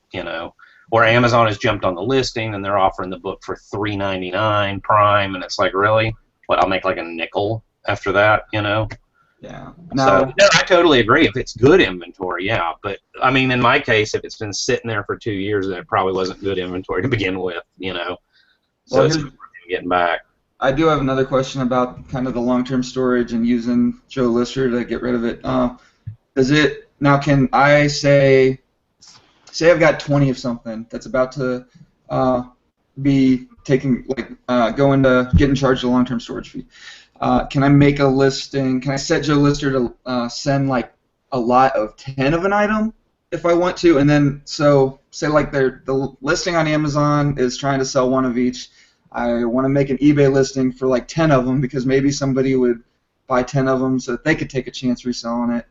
Or Amazon has jumped on the listing and they're offering the book for $3.99 Prime, and it's like, really? What, I'll make like a nickel after that, Yeah. So, no, I totally agree. If it's good inventory, yeah. But, in my case, if it's been sitting there for 2 years, then it probably wasn't good inventory to begin with, So it's getting back. I do have another question about kind of the long-term storage and using Joe Lister to get rid of it. Can I say I've got 20 of something that's about to be taking, getting charged a long-term storage fee. Can I make a listing? Can I set Joe Lister to send like a lot of 10 of an item if I want to? And then, so say like the listing on Amazon is trying to sell one of each. I want to make an eBay listing for like 10 of them because maybe somebody would buy 10 of them so that they could take a chance reselling it.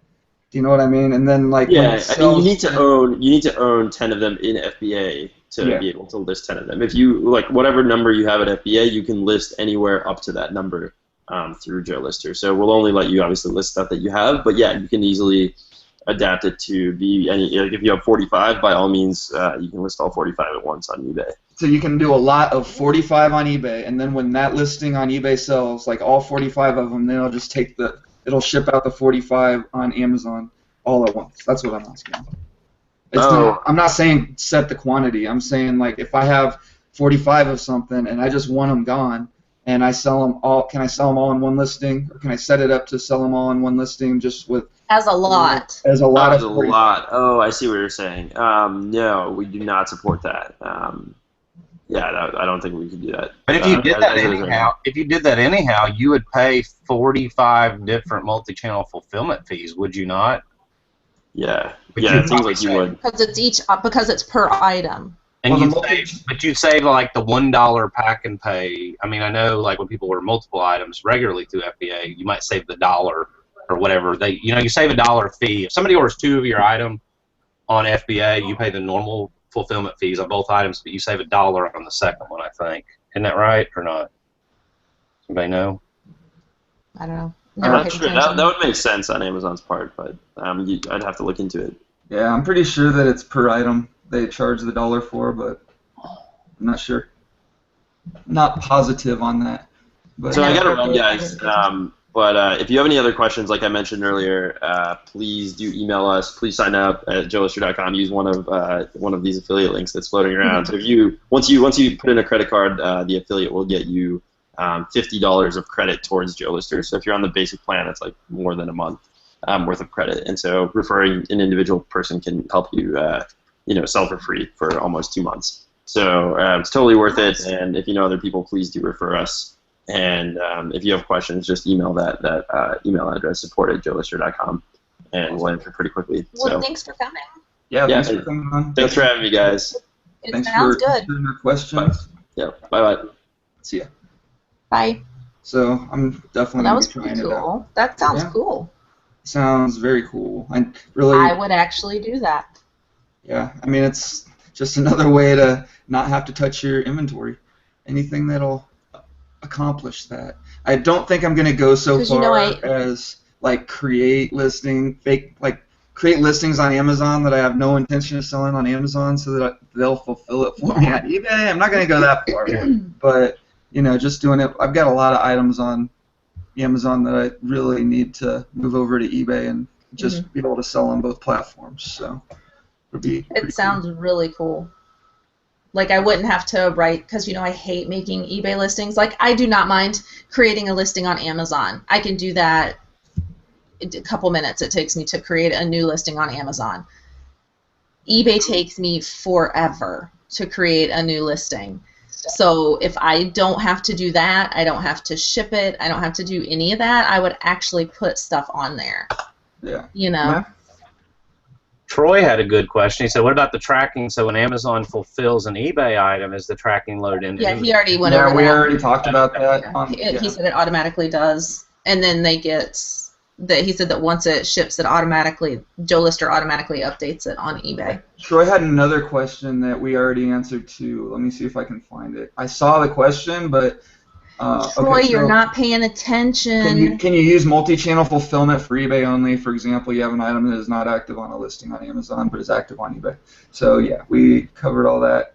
Do you know what I mean? And then like you need to own 10 of them in FBA to be able to list 10 of them. If you whatever number you have at FBA, you can list anywhere up to that number through Joe Lister. So we'll only let you obviously list stuff that you have, but yeah, you can easily adapt it to be any. If you have 45, by all means, you can list all 45 at once on eBay. So you can do a lot of 45 on eBay, and then when that listing on eBay sells, like all 45 of them, then it'll just it'll ship out the 45 on Amazon all at once. That's what I'm asking. I'm not saying set the quantity. I'm saying like if I have 45 of something and I just want them gone and I sell them all, can I sell them all in one listing, or can I set it up to sell them all in one listing just with as a lot? As a lot. As a lot. Oh, I see what you're saying. No, we do not support that. I don't think we could do that. But if you did that anyhow, you would pay 45 different multi-channel fulfillment fees, would you not? Yeah. It seems like you would. Because it's per item. And you'd save like the $1 pack and pay. I know like when people order multiple items regularly through FBA, you might save the $1 or whatever. You save $1 fee. If somebody orders 2 of your item on FBA, you pay the normal fulfillment fees on both items, but you save $1 on the second one, I think. Isn't that right or not? Anybody know? I don't know. I'm not sure. That would make sense on Amazon's part, but I'd have to look into it. Yeah, I'm pretty sure that it's per item they charge the $1 for, but I'm not sure. Not positive on that. But so I got to run, guys. But if you have any other questions, like I mentioned earlier, please do email us. Please sign up at joelister.com. Use one of these affiliate links that's floating around. So once you put in a credit card, the affiliate will get you $50 of credit towards Joe Lister. So if you're on the basic plan, it's like more than a month worth of credit. And so referring an individual person can help you, sell for free for almost 2 months. So it's totally worth it. And if you know other people, please do refer us. And if you have questions, just email that email address, support@joelister.com, and we'll answer pretty quickly. Well, thanks for coming. Yeah, thanks for coming on. Thanks for having me, guys. It sounds good. Thanks for questions. Bye. Yeah, bye-bye. See ya. Bye. So I'm definitely that was trying pretty it out. cool. That sounds cool. Sounds very cool. I would actually do that. Yeah, it's just another way to not have to touch your inventory. anything that'll accomplish that. I don't think I'm gonna go so 'Cause, you know, far as like create listings on Amazon that I have no intention of selling on Amazon, so that they'll fulfill it for me at eBay. I'm not gonna go that far, but you know, just doing it. I've got a lot of items on Amazon that I really need to move over to eBay and just be able to sell on both platforms. So it'll be. It sounds really cool. Like, I wouldn't have to write, because, you know, I hate making eBay listings. Like, I do not mind creating a listing on Amazon. I can do that in a couple minutes it takes me to create a new listing on Amazon. eBay takes me forever to create a new listing. So if I don't have to do that, I don't have to ship it, I don't have to do any of that, I would actually put stuff on there. Yeah. You know? Yeah. Troy had a good question. He said, what about the tracking? So when Amazon fulfills an eBay item, is the tracking loaded into Yeah, it? he already went over that. Yeah, we already talked about that. He said it automatically does. And then they get... he said that once it ships, it automatically, Joe Lister automatically updates it on eBay. Troy had another question that we already answered to. Let me see if I can find it. I saw the question, but Troy, okay, so you're not paying attention. Can you use multi-channel fulfillment for eBay only? For example, you have an item that is not active on a listing on Amazon, but is active on eBay. So yeah, we covered all that.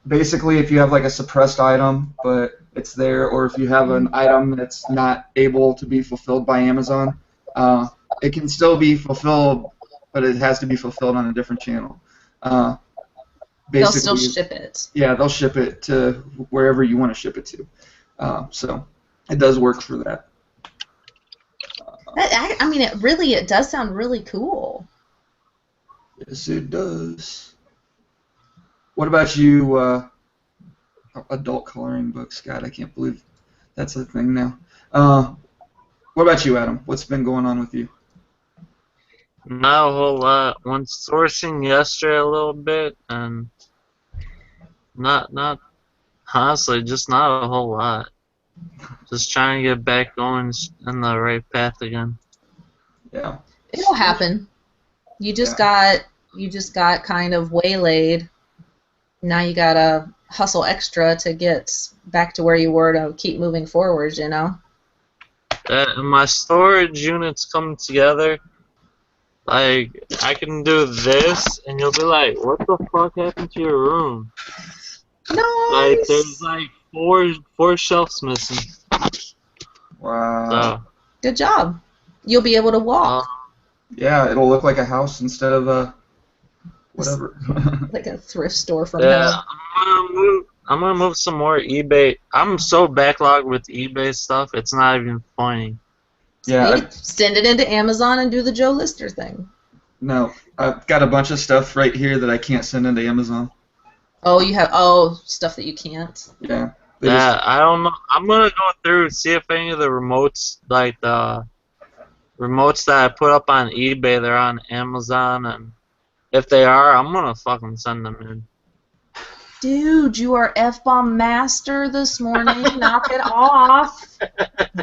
Basically, if you have like a suppressed item, but it's there, or if you have an item that's not able to be fulfilled by Amazon, it can still be fulfilled, but it has to be fulfilled on a different channel. They'll still ship it. Yeah, they'll ship it to wherever you want to ship it to. So it does work for that. I mean, it does sound really cool. Yes, it does. What about you, adult coloring books? God, I can't believe that's a thing now. What about you, Adam? What's been going on with you? Not a whole lot. Went sourcing yesterday a little bit, and not honestly, just not a whole lot. Just trying to get back going in the right path again. Yeah. It'll happen. You just got kind of waylaid. Now you gotta hustle extra to get back to where you were to keep moving forward, you know? And my storage units come together. Like, I can do this, and you'll be like, what the fuck happened to your room? Nice! Like, there's like four shelves missing. Wow. So, good job. You'll be able to walk. Yeah, it'll look like a house instead of a whatever. Like a thrift store from yeah, hell. I'm gonna move some more eBay. I'm so backlogged with eBay stuff, it's not even funny. Yeah. Send it into Amazon and do the Joe Lister thing. No, I've got a bunch of stuff right here that I can't send into Amazon. Oh, you have stuff that you can't. Yeah. Yeah, I don't know. I'm gonna go through and see if any of the remotes, like the remotes that I put up on eBay, they're on Amazon, and if they are, I'm gonna fucking send them in. Dude, you are F-bomb master this morning. Knock it off,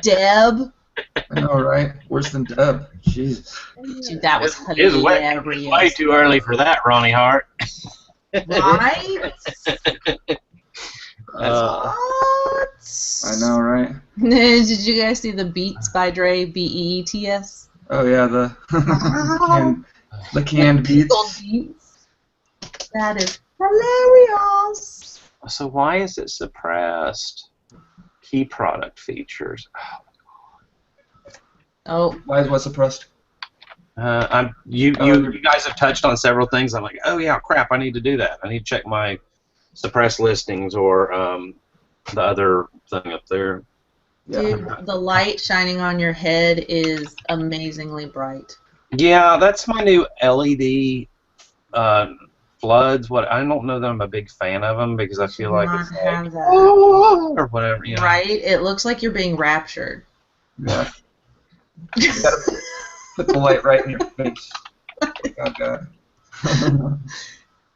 Deb. I know, right? Worse than Deb. Jesus. Dude, that was It's hilarious. way too early for that, Ronnie Hart. Right? What? I know, right? Did you guys see the Beats by Dre, B-E-E-T-S? Oh yeah, the canned beats. That is hilarious. So why is it suppressed? Key product features. Oh. Why is what suppressed? You guys have touched on several things. I'm like, oh yeah, crap, I need to do that. I need to check my suppressed listings or the other thing up there. Dude, the light shining on your head is amazingly bright. Yeah, that's my new LED floods. What I don't know that I'm a big fan of them because I feel like it's like or whatever. You know? Right? It looks like you're being raptured. Yeah. You gotta put the light right in your face. God.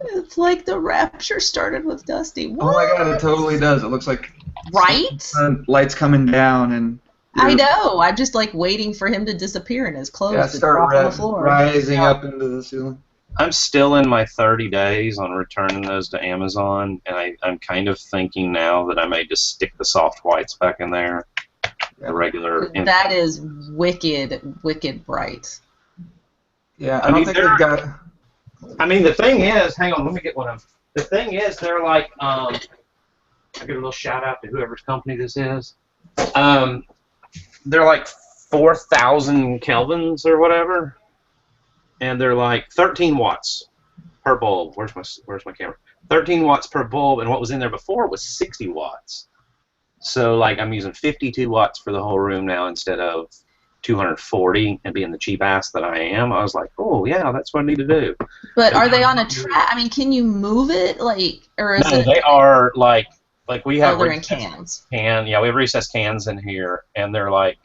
It's like the rapture started with Dusty. What? Oh my God, it totally does. It looks like right? Light's coming down and. I know. I'm just like waiting for him to disappear and his clothes to start drop on the floor. rising up into the ceiling. I'm still in my 30 days on returning those to Amazon, and I'm kind of thinking now that I may just stick the soft whites back in there. The regular. That is wicked bright. Yeah, I don't think they've got. I mean, the thing is, hang on, let me get one of them. The thing is, they're like, I give a little shout out to whoever's company this is. They're like 4,000 kelvins or whatever, and they're like 13 watts per bulb. Where's my camera? 13 watts per bulb, and what was in there before was 60 watts. So like I'm using 52 watts for the whole room now instead of 240, and being the cheap ass that I am, I was like, oh yeah, that's what I need to do. But are they on a track? I mean, can you move it, like, or is no, it? They are like we have. Oh, they're in cans. Yeah, we have recessed cans in here, and they're like,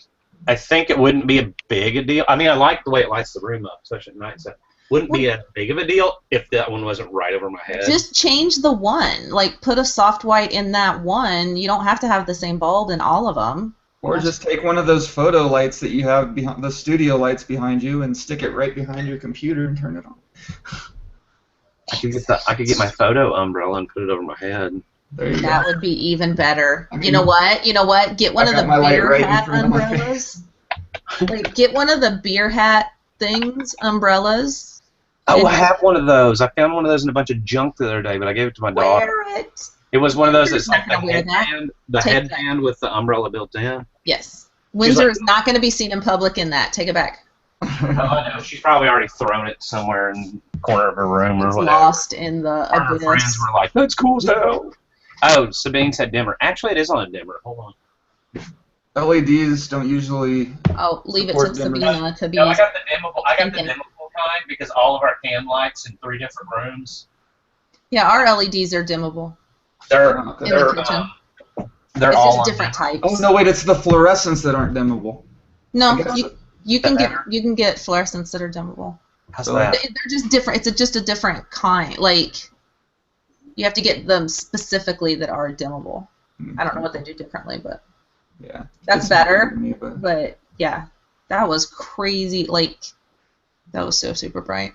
I think it wouldn't be a big a deal. I mean, I like the way it lights the room up, especially at night. So wouldn't be as big of a deal if that one wasn't right over my head. Just change the one. Like, put a soft white in that one. You don't have to have the same bulb in all of them. Or just take one of those photo lights that you have behind the studio lights behind you and stick it right behind your computer and turn it on. I could get my photo umbrella and put it over my head. There you That go. would be even better. I mean, you know what? Get one of the beer hat umbrellas. Like, get one of the beer hat things, umbrellas. Oh, I have one of those. I found one of those in a bunch of junk the other day, but I gave it to my daughter. Wear it. It was one of those that's like Not gonna wear that. the Take headband with the umbrella built in. Yes. Windsor like- is not going to be seen in public in that. Take it back. Oh, I know. She's probably already thrown it somewhere in the corner of her room or It's whatever. lost in the Her abyss. friends were like, that's cool as hell. Oh, Sabine said dimmer. Actually, it is on a dimmer. Hold on. LEDs don't usually. Oh, leave it to Support dimmers. Sabina to be. No, I got the dimmable thinking. kind because all of our can lights in 3 different rooms. Yeah, our LEDs are dimmable. They're In the kitchen. they're It's all just on different types. Oh no, wait! It's the fluorescents that aren't dimmable. No, I guess you can better. get fluorescents that are dimmable. How's So that? They're just different. It's just a different kind. Like, you have to get them specifically that are dimmable. I don't know what they do differently, but Yeah. that's It's better. to me, but But yeah, that was crazy. Like, that was so super bright.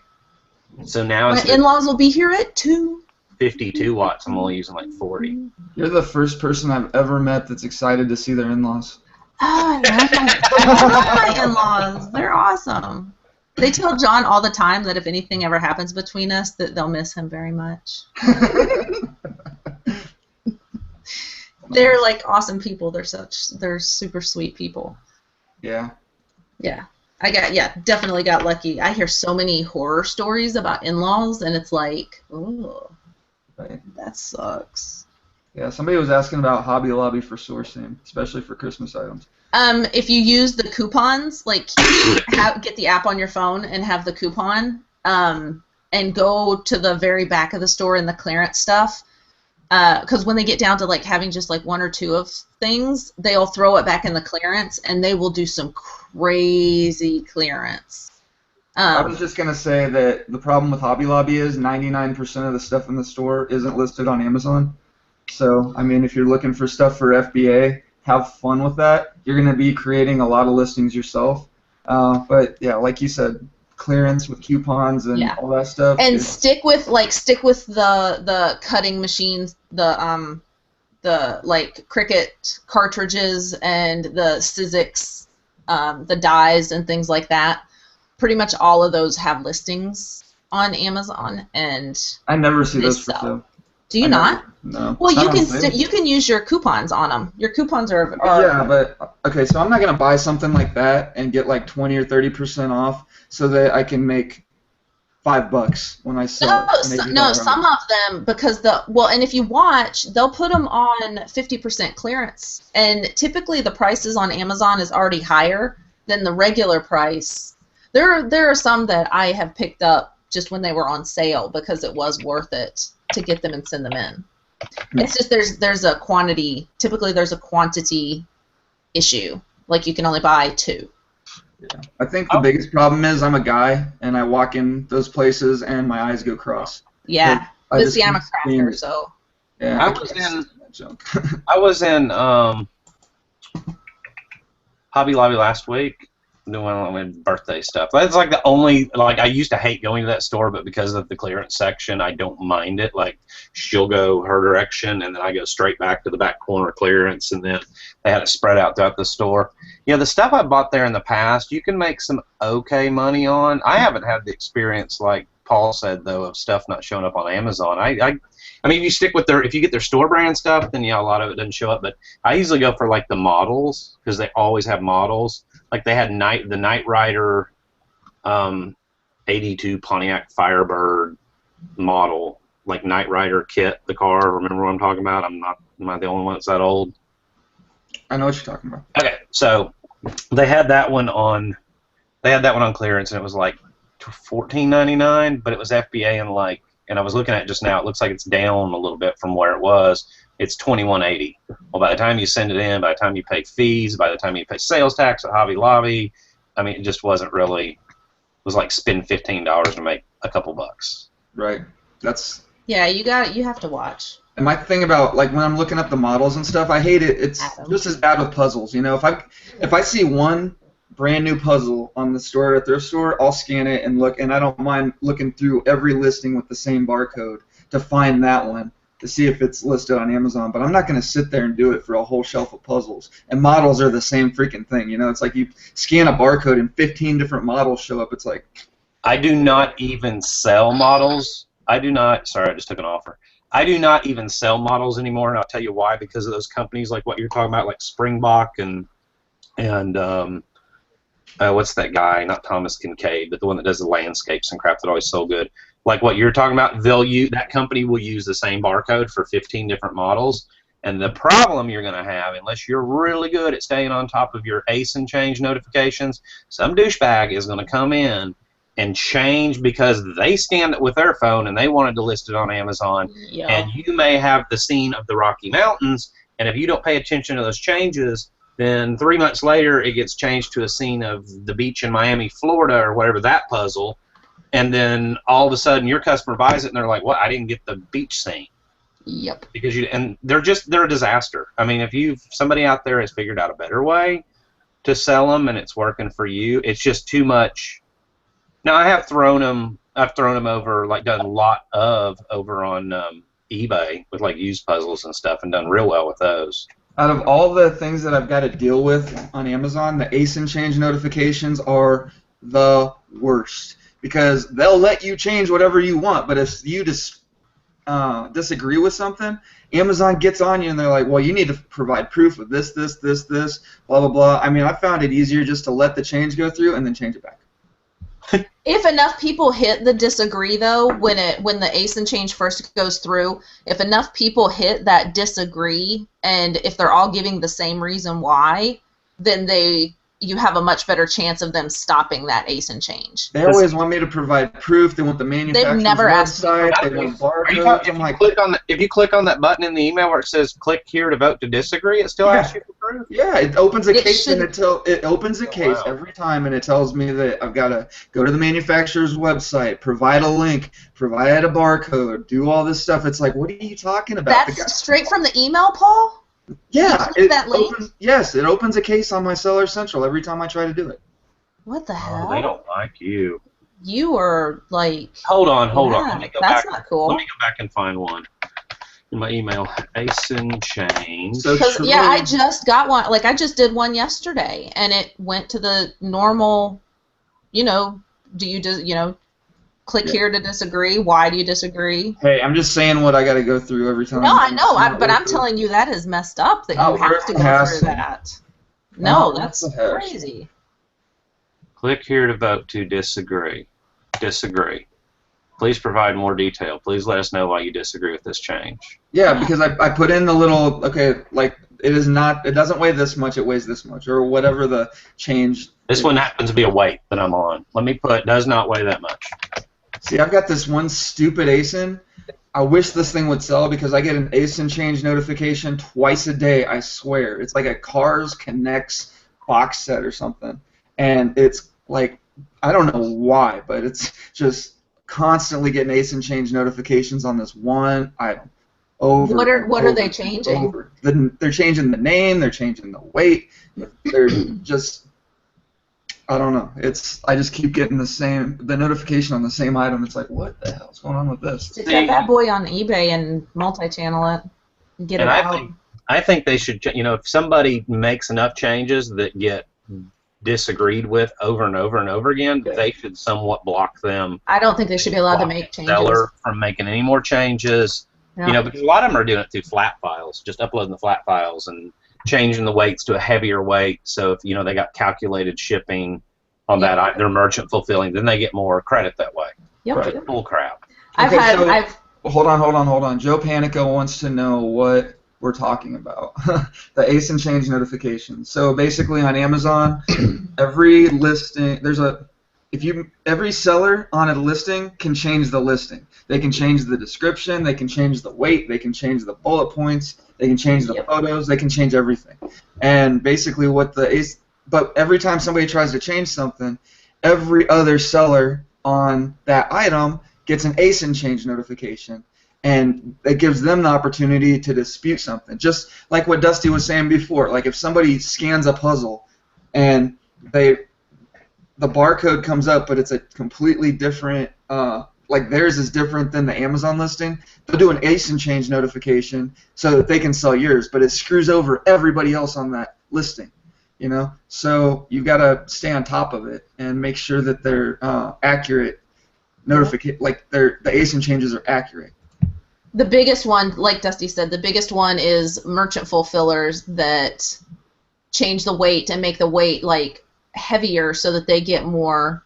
So now My instead of in-laws will be here at 2. 52 watts, I'm only using like 40. you're the first person I've ever met that's excited to see their in-laws. Oh, I love my in-laws. They're awesome. They tell John all the time that if anything ever happens between us, that they'll miss him very much. They're like awesome people. They're super sweet people. Yeah. Yeah. Definitely got lucky. I hear so many horror stories about in-laws, and it's like, oh, Right. that sucks. Yeah. Somebody was asking about Hobby Lobby for sourcing, especially for Christmas items. If you use the coupons, like get the app on your phone and have the coupon, and go to the very back of the store in the clearance stuff, because when they get down to like having just like 1 or 2 of things, they'll throw it back in the clearance, and they will do some crazy clearance. I was just gonna say that the problem with Hobby Lobby is 99% of the stuff in the store isn't listed on Amazon. So I mean, if you're looking for stuff for FBA, have fun with that. You're gonna be creating a lot of listings yourself. But yeah, like you said, clearance with coupons and all that stuff. And stick with the cutting machines, the like Cricut cartridges and the Sizzix, the dies and things like that. Pretty much all of those have listings on Amazon, and I never see they those for sell. sale. Do you not? No. Well, It's you not can on sale. you can use your coupons on them. Your coupons are Yeah, but okay, so I'm not gonna buy something like that and get like 20 or 30% off so that I can make $5 when I sell it. No, some of them, because and if you watch, they'll put them on 50% clearance, and typically the prices on Amazon is already higher than the regular price. There are some that I have picked up just when they were on sale because it was worth it to get them and send them in. It's just there's a quantity. Typically, there's a quantity issue. Like, you can only buy 2. Yeah. I think the biggest problem is I'm a guy and I walk in those places and my eyes go cross. Yeah, I but just see, I'm a keep seeing crafter, it. so Yeah, I I was can't in- stand that junk. I was in Hobby Lobby last week, doing birthday stuff. That's like the only, like, I used to hate going to that store, but because of the clearance section, I don't mind it. Like, she'll go her direction, and then I go straight back to the back corner clearance, and then they had it spread out throughout the store. Yeah, the stuff I bought there in the past, you can make some okay money on. I haven't had the experience, like Paul said, though, of stuff not showing up on Amazon. I mean, if you stick with if you get their store brand stuff, then yeah, a lot of it doesn't show up. But I usually go for like the models, because they always have models. Like they had the Knight Rider 82 Pontiac Firebird model, like Knight Rider kit, the car. Remember what I'm talking about? Am I the only one that's that old? I know what you're talking about. Okay, so they had that one on clearance, and it was like $14.99, but it was FBA, and I was looking at it just now. It looks like it's down a little bit from where it was. It's $21.80. Well, by the time you send it in, by the time you pay fees, by the time you pay sales tax at Hobby Lobby, I mean, it just wasn't really. It was like spend $15 to make a couple bucks. Right. Yeah, you have to watch. And my thing about, like, when I'm looking up the models and stuff, I hate it. It's just as bad with puzzles. You know, if I see one brand new puzzle on the store at their store, I'll scan it and look, and I don't mind looking through every listing with the same barcode to find that one to see if it's listed on Amazon. But I'm not going to sit there and do it for a whole shelf of puzzles. And models are the same freaking thing. You know, it's like you scan a barcode and 15 different models show up. It's like, I do not even sell models. Sorry, I just took an offer. I do not even sell models anymore, and I'll tell you why. Because of those companies like what you're talking about, like Springbok and what's that guy? Not Thomas Kincaid, but the one that does the landscapes and crap that always so good. Like what you're talking about, that company will use the same barcode for 15 different models. And the problem you're going to have, unless you're really good at staying on top of your ace and change notifications, some douchebag is going to come in and change because they scanned it with their phone and they wanted to list it on Amazon. Yeah. And you may have the scene of the Rocky Mountains, and if you don't pay attention to those changes, then 3 months later it gets changed to a scene of the beach in Miami, Florida, or whatever, that puzzle, and then all of a sudden your customer buys it and they're like, what, I didn't get the beach scene. Yep. Because they're a disaster. I mean, if somebody out there has figured out a better way to sell them and it's working for you, it's just too much. Now I've thrown them over, like done a lot of over on eBay with like used puzzles and stuff, and done real well with those. out of all the things that I've got to deal with on Amazon, the ace and change notifications are the worst because they'll let you change whatever you want, but if you disagree with something, Amazon gets on you and they're like, well, you need to provide proof of this, blah, blah, blah. I mean, I found it easier just to let the change go through and then change it back. If enough people hit the disagree, though, when the ace and change first goes through, if enough people hit that disagree, and if they're all giving the same reason why, then you have a much better chance of them stopping that ace and change. They always want me to provide proof. They want the manufacturer's website. They want barcodes. I'm like, if you click on that button in the email where it says "click here to vote to disagree," it still asks you for proof. Yeah, it opens a case and it opens a case every time, and it tells me that I've got to go to the manufacturer's website, provide a link, provide a barcode, do all this stuff. It's like, what are you talking about? That's straight from the email, Paul? Yeah, it opens a case on my Seller Central every time I try to do it. What the hell? They don't like you. You are like. Hold on. Let me go that's back. Not cool. Let me go back and find one in my email. Ace and change. I just got one. Like I just did one yesterday, and it went to the normal. Do you just click here to disagree? Why do you disagree? Hey, I'm just saying what I got to go through every time. No, I know, but I'm telling you that is messed up that you have to go through that. No, that's crazy. Click here to vote to disagree. Disagree. Please provide more detail. Please let us know why you disagree with this change. Yeah, because I put in the little, like it doesn't weigh this much, it weighs this much, or whatever the change. This one happens to be a weight that I'm on. Let me put does not weigh that much. See, I've got this one stupid ASIN. I wish this thing would sell because I get an ASIN change notification twice a day, I swear. It's like a Cars Connects box set or something. And it's like, I don't know why, but it's just constantly getting ASIN change notifications on this one item. What are they changing? They're changing the name, they're changing the weight, they're just... I don't know. I just keep getting the notification on the same item. It's like, what the hell's going on with this? Stick that bad boy on eBay and multi-channel it. And get it out. I think they should, if somebody makes enough changes that get disagreed with over and over and over again, they should somewhat block them. I don't think they should be allowed to make changes. Seller from making any more changes. Yeah. Because a lot of them are doing it through flat files, just uploading the flat files and changing the weights to a heavier weight. So if they got calculated shipping on that, they're merchant fulfilling, then they get more credit that way. Yep. Right. Bull crap. Hold on. Joe Panico wants to know what we're talking about. The ace and change notifications. So basically on Amazon, every listing every seller on a listing can change the listing. They can change the description, they can change the weight, they can change the bullet points, they can change the photos, they can change everything. And basically but every time somebody tries to change something, every other seller on that item gets an ace and change notification. And it gives them the opportunity to dispute something. Just like what Dusty was saying before, like if somebody scans a puzzle and the barcode comes up, but it's a completely different, like theirs is different than the Amazon listing, they'll do an ace and change notification so that they can sell yours, but it screws over everybody else on that listing, So you got to stay on top of it and make sure that they're accurate notification, like the ace and changes are accurate. The biggest one, like Dusty said, the biggest one is merchant fulfillers that change the weight and make the weight like heavier so that they get more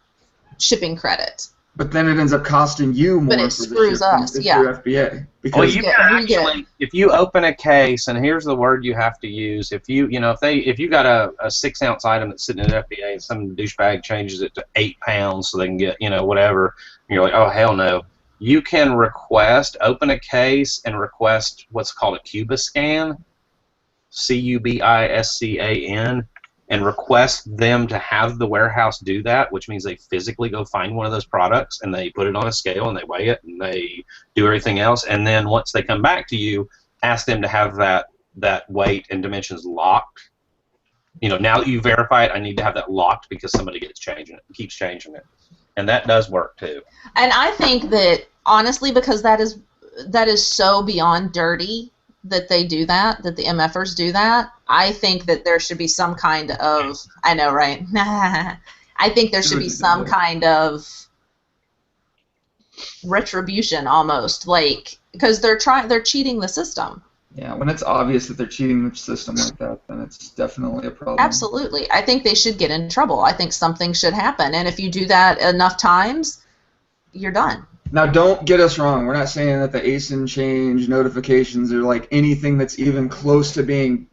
shipping credit. But then it ends up costing you more. But it screws us, through FBA. Because Well, you can actually, if you open a case, and here's the word you have to use. If you got a 6-ounce item that's sitting at FBA and some douchebag changes it to 8 pounds so they can get whatever, and you're like, oh hell no. You can open a case and request what's called a Cubiscan, Cubiscan, and request them to have the warehouse do that, which means they physically go find one of those products and they put it on a scale and they weigh it and they do everything else. And then once they come back to you, ask them to have that weight and dimensions locked. Now that you verify it, I need to have that locked because somebody keeps changing it. And that does work too. And I think that honestly, because that is so beyond dirty that they do that the MFers do that, I think that there should be some kind of, I know, right? I think there should be some kind of retribution almost, like, because they're cheating the system. Yeah, when it's obvious that they're cheating the system like that, then it's definitely a problem. Absolutely. I think they should get in trouble. I think something should happen. And if you do that enough times, you're done. Now, don't get us wrong. We're not saying that the ace and change notifications are like anything that's even close to being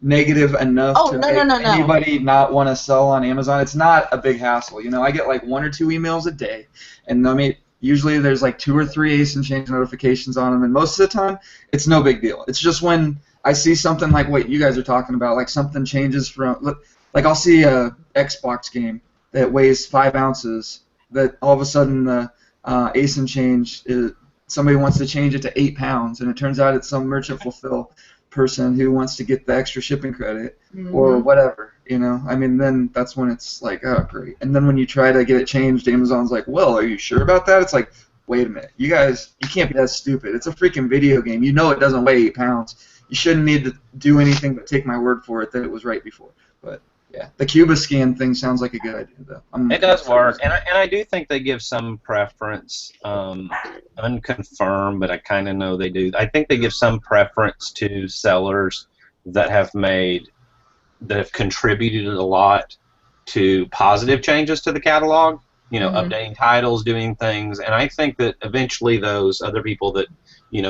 negative enough to make anybody not want to sell on Amazon. It's not a big hassle. I get like 1 or 2 emails a day, and usually there's like 2 or 3 ace and change notifications on them, and most of the time it's no big deal. It's just when I see something like what you guys are talking about, like something changes from, like I'll see a Xbox game that weighs 5 ounces, that all of a sudden the ace and change, somebody wants to change it to 8 pounds, and it turns out it's some merchant fulfill person who wants to get the extra shipping credit or whatever, then that's when it's like, oh great. And then when you try to get it changed, Amazon's like, well, are you sure about that? It's like, wait a minute, you guys, you can't be that stupid. It's a freaking video game. It doesn't weigh 8 pounds. You shouldn't need to do anything but take my word for it that it was right before. But yeah, the Cubiscan thing sounds like a good idea, though. It does work, and I do think they give some preference, unconfirmed, but I kind of know they do. I think they give some preference to sellers that have contributed a lot to positive changes to the catalog. Updating titles, doing things, and I think that eventually those other people that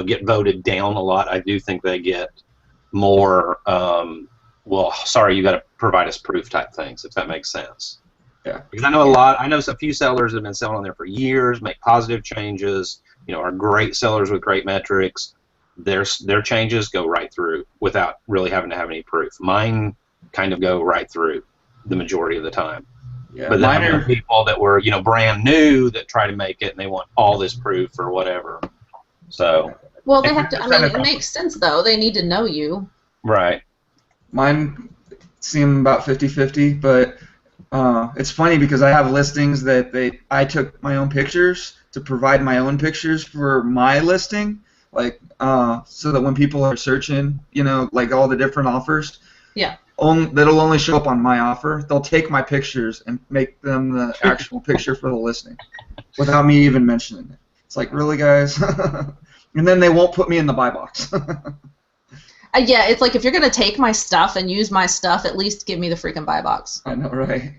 get voted down a lot, I do think they get more. Well, sorry, you got to provide us proof type things, if that makes sense. Yeah. Because I know a few sellers that have been selling on there for years, make positive changes, are great sellers with great metrics. Their changes go right through without really having to have any proof. Mine kind of go right through the majority of the time. Yeah, but then there are people that were, brand new that try to make it and they want all this proof or whatever. So. Well, they have to. It makes sense though. They need to know you. Right. Mine seem about 50-50, but It's funny because I have listings that I took my own pictures to provide my own pictures for my listing, like so that when people are searching, like all the different offers, Yeah. That'll only show up on my offer. They'll take my pictures and make them the actual picture for the listing without me even mentioning it. It's like, really, guys? And then they won't put me in the buy box. Yeah, it's like if you're gonna take my stuff and use my stuff, at least give me the freaking buy box. I know, right?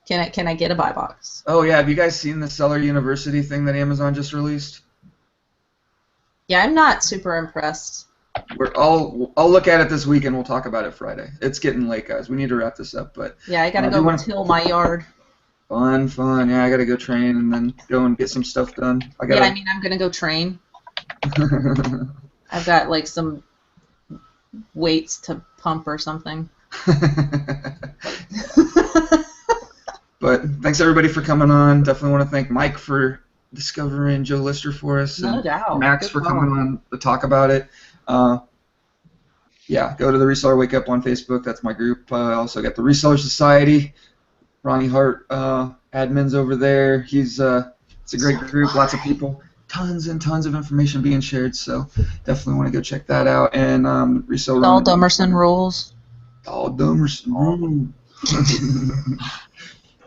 Can I get a buy box? Oh yeah, have you guys seen the Seller University thing that Amazon just released? Yeah, I'm not super impressed. I'll look at it this week and we'll talk about it Friday. It's getting late, guys. We need to wrap this up, but yeah, I gotta go till my yard. Fun. Yeah, I gotta go train and then go and get some stuff done. I'm gonna go train. I've got like some weights to pump or something. But thanks everybody for coming on. Definitely want to thank Mike for discovering Joe Lister for us. No doubt. Max for coming on to talk about it. Yeah, go to the Reseller Wake Up on Facebook. That's my group. I also got the Reseller Society. Ronnie Hart, admins over there. It's a great group. Lots of people. Tons and tons of information being shared. So definitely want to go check that out. And Resale. All Dummerson rules. All Dummerson rules.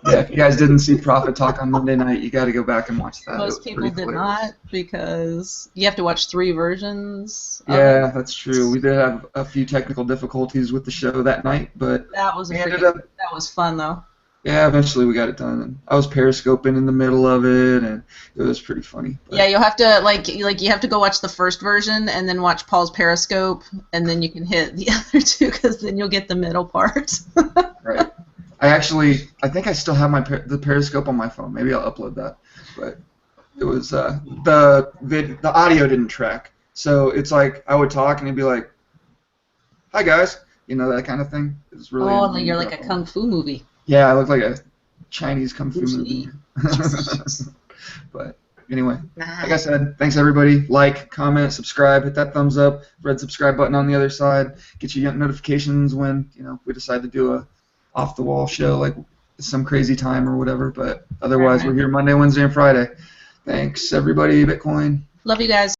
Yeah, if you guys didn't see Profit Talk on Monday night, you got to go back and watch that. Most people did not, because you have to watch 3 versions. Yeah, that's true. We did have a few technical difficulties with the show that night, but that was that was fun though. Yeah, eventually we got it done. And I was periscoping in the middle of it, and it was pretty funny. But yeah, you'll have to you have to go watch the first version and then watch Paul's periscope, and then you can hit the other 2, because then you'll get the middle part. Right. I think I still have the Periscope on my phone. Maybe I'll upload that. But it was the audio didn't track, so it's like I would talk and it'd be like, "Hi guys," that kind of thing. It's really. Oh, you're like a kung fu movie. Yeah, I look like a Chinese kung fu movie. But anyway, like I said, thanks everybody. Like, comment, subscribe, hit that thumbs up, red subscribe button on the other side. Get you notifications when we decide to do a off-the-wall show, like some crazy time or whatever, but otherwise we're here Monday, Wednesday, and Friday. Thanks, everybody. Bitcoin. Love you guys.